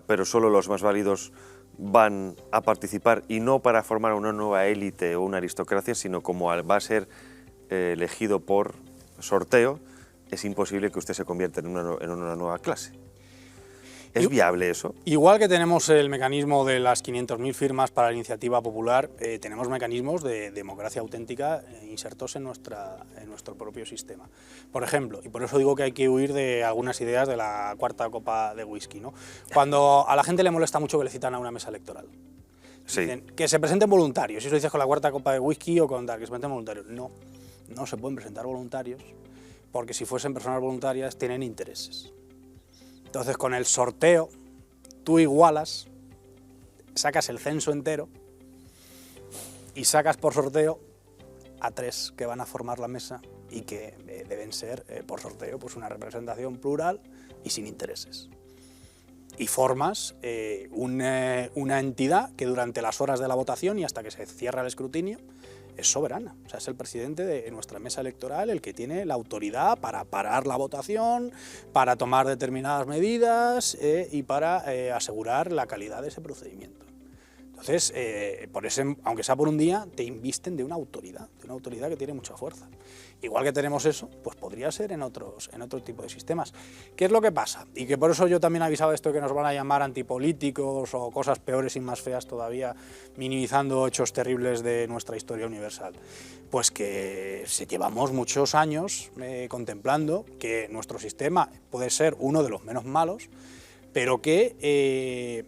pero solo los más válidos van a participar, y no para formar una nueva élite o una aristocracia, sino como va a ser elegido por sorteo, es imposible que usted se convierta en una nueva clase. ¿Es viable eso? Igual que tenemos el mecanismo de las 500.000 firmas para la iniciativa popular, tenemos mecanismos de democracia auténtica insertos en nuestro propio sistema. Por ejemplo, y por eso digo que hay que huir de algunas ideas de la cuarta copa de whisky, ¿no? Cuando a la gente le molesta mucho que le citan a una mesa electoral. Sí. Dicen, que se presenten voluntarios. Si eso dices con la cuarta copa de whisky o con tal, que se presenten voluntarios. No, no se pueden presentar voluntarios, porque si fuesen personas voluntarias tienen intereses. Entonces, con el sorteo, tú igualas, sacas el censo entero y sacas por sorteo a 3 que van a formar la mesa y que deben ser, por sorteo, pues una representación plural y sin intereses. Y formas una entidad que durante las horas de la votación y hasta que se cierra el escrutinio es soberana. O sea, es el presidente de nuestra mesa electoral el que tiene la autoridad para parar la votación, para tomar determinadas medidas y para asegurar la calidad de ese procedimiento. Entonces, aunque sea por un día, te invisten de una autoridad que tiene mucha fuerza. Igual que tenemos eso, pues podría ser en otro tipo de sistemas. ¿Qué es lo que pasa? Y que por eso yo también avisaba esto de que nos van a llamar antipolíticos o cosas peores y más feas todavía, minimizando hechos terribles de nuestra historia universal. Pues que llevamos muchos años contemplando que nuestro sistema puede ser uno de los menos malos, pero que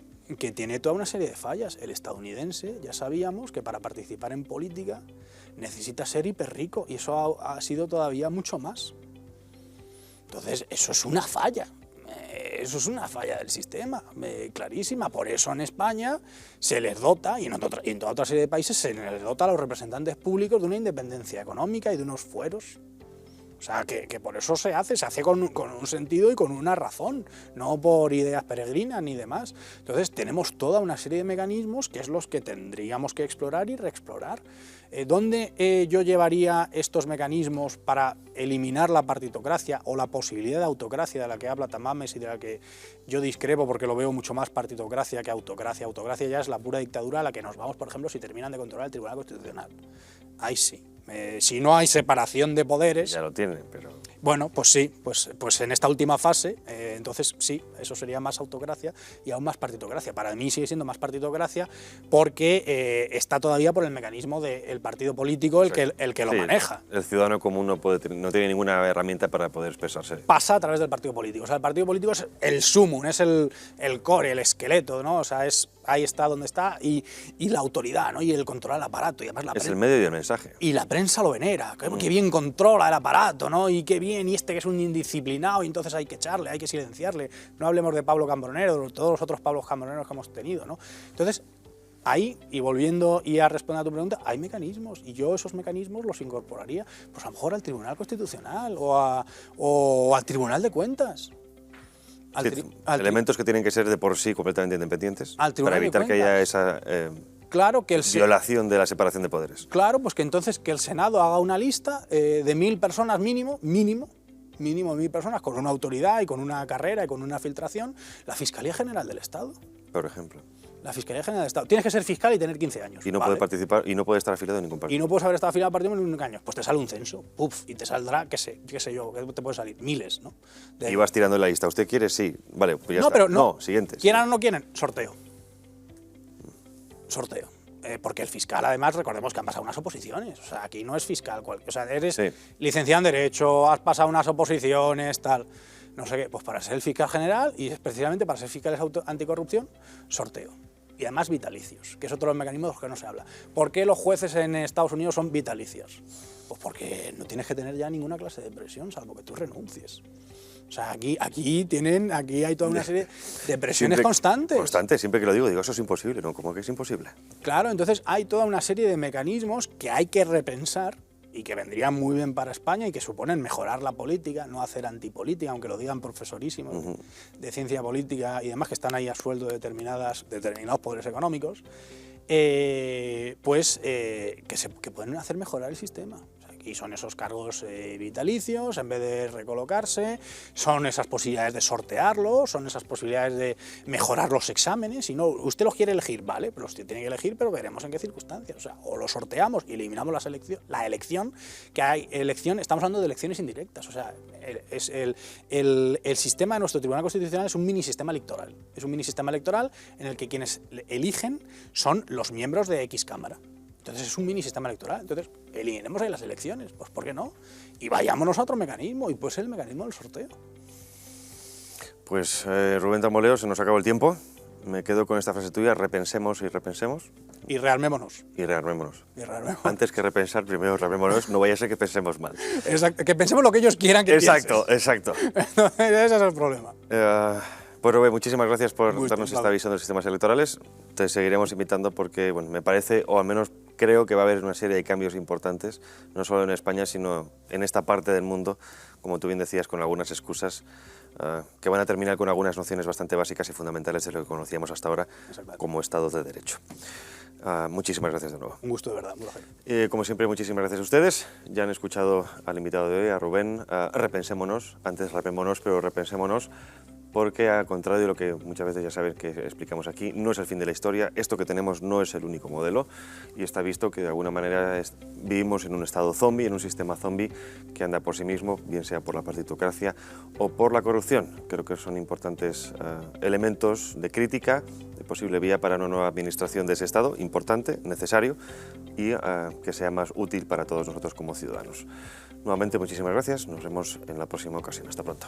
tiene toda una serie de fallas. El estadounidense, ya sabíamos que para participar en política necesita ser hiperrico, y eso ha sido todavía mucho más. Entonces, eso es una falla. Eso es una falla del sistema, clarísima. Por eso en España se les dota, y en toda otra serie de países se les dota a los representantes públicos de una independencia económica y de unos fueros. O sea, que por eso se hace con un sentido y con una razón, no por ideas peregrinas ni demás. Entonces tenemos toda una serie de mecanismos que es los que tendríamos que explorar y reexplorar. ¿Dónde yo llevaría estos mecanismos para eliminar la partitocracia o la posibilidad de autocracia de la que habla Tamames y de la que yo discrepo, porque lo veo mucho más partitocracia que autocracia? Autocracia ya es la pura dictadura a la que nos vamos, por ejemplo, si terminan de controlar el Tribunal Constitucional. Ahí sí. Si no hay separación de poderes... Ya lo tienen, pero... Bueno, pues sí, pues en esta última fase, entonces sí, eso sería más autocracia y aún más partitocracia. Para mí sigue siendo más partitocracia porque está todavía por el mecanismo del partido político el que lo maneja. El ciudadano común no tiene ninguna herramienta para poder expresarse. Pasa a través del partido político. O sea, el partido político es el sumum, es el core, el esqueleto, ¿no? O sea, ahí está donde está, y la autoridad, ¿no? Y el controlar el aparato. Y además es el medio y el mensaje. Y la prensa lo venera, que bien controla el aparato, ¿no? Y qué bien, y este que es un indisciplinado, y entonces hay que echarle, hay que silenciarle. No hablemos de Pablo Cambronero, de todos los otros Pablos Cambroneros que hemos tenido, ¿no? Entonces, ahí, y volviendo y a responder a tu pregunta, hay mecanismos, y yo esos mecanismos los incorporaría, pues a lo mejor al Tribunal Constitucional o al Tribunal de Cuentas. Elementos que tienen que ser de por sí completamente independientes para evitar que haya esa claro, que violación de la separación de poderes. Claro, pues que entonces que el Senado haga una lista de 1000 personas mínimo 1000 personas con una autoridad y con una carrera y con una filtración. La Fiscalía General del Estado. Por ejemplo. La Fiscalía General del Estado. Tienes que ser fiscal y tener 15 años. Y no puede participar, y no puede estar afiliado a ningún partido. Y no puedes haber estado afiliado a partido en ningún año. Pues te sale un censo, y te saldrá, qué sé yo, que te puede salir miles, ¿no? Y vas tirando en la lista. ¿Usted quiere? Sí. Vale, pues ya no, está. Pero no, siguiente. ¿Quieran o no quieren? Sorteo. Sorteo. Porque el fiscal, además, recordemos que han pasado unas oposiciones. O sea, aquí no es fiscal. O sea, eres licenciado en Derecho, has pasado unas oposiciones, tal. No sé qué. Pues para ser el fiscal general y especialmente para ser fiscal anticorrupción, sorteo. Y además vitalicios, que es otro de los mecanismos de los que no se habla. ¿Por qué los jueces en Estados Unidos son vitalicios? Pues porque no tienes que tener ya ninguna clase de presión, salvo que tú renuncies. O sea, aquí hay toda una serie de presiones constantes. Siempre que lo digo, eso es imposible, ¿no? ¿Cómo que es imposible? Claro, entonces hay toda una serie de mecanismos que hay que repensar y que vendrían muy bien para España y que suponen mejorar la política, no hacer antipolítica, aunque lo digan profesorísimos de ciencia política y demás, que están ahí a sueldo de determinados poderes económicos. que pueden hacer mejorar el sistema. Y son esos cargos vitalicios, en vez de recolocarse, son esas posibilidades de sortearlo, son esas posibilidades de mejorar los exámenes. Si no, usted los quiere elegir, vale, pero usted tiene que elegir, pero veremos en qué circunstancias. O sea, o lo sorteamos y eliminamos la elección, que hay elección, estamos hablando de elecciones indirectas. O sea, el sistema de nuestro Tribunal Constitucional es un mini sistema electoral. Es un mini sistema electoral en el que quienes eligen son los miembros de X Cámara. Entonces es un mini sistema electoral, entonces eliminemos ahí las elecciones, pues ¿por qué no? Y vayámonos a otro mecanismo, y pues el mecanismo del sorteo. Pues Rubén Tamboleo, se nos acabó el tiempo. Me quedo con esta frase tuya, repensemos y repensemos. Y rearmémonos. Y rearmémonos. Y rearmémonos. Antes que repensar, primero rearmémonos, no vaya a ser que pensemos mal. Exacto, que pensemos lo que ellos quieran que exacto, pienses. Exacto. Ese es el problema. Pues Rubén, muchísimas gracias por darnos esta visión de los sistemas electorales. Te seguiremos invitando porque, bueno, me parece, o al menos creo que va a haber una serie de cambios importantes, no solo en España, sino en esta parte del mundo, como tú bien decías, con algunas excusas que van a terminar con algunas nociones bastante básicas y fundamentales de lo que conocíamos hasta ahora como Estado de Derecho. Muchísimas gracias de nuevo. Un gusto, de verdad. Como siempre, muchísimas gracias a ustedes. Ya han escuchado al invitado de hoy, a Rubén. Repensémonos, antes repensémonos, pero repensémonos, porque al contrario de lo que muchas veces ya saben que explicamos aquí, no es el fin de la historia, esto que tenemos no es el único modelo y está visto que de alguna manera vivimos en un estado zombie, en un sistema zombie que anda por sí mismo, bien sea por la partitocracia o por la corrupción. Creo que son importantes elementos de crítica, de posible vía para una nueva administración de ese estado, importante, necesario y que sea más útil para todos nosotros como ciudadanos. Nuevamente, muchísimas gracias, nos vemos en la próxima ocasión. Hasta pronto.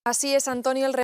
Así es, Antonio.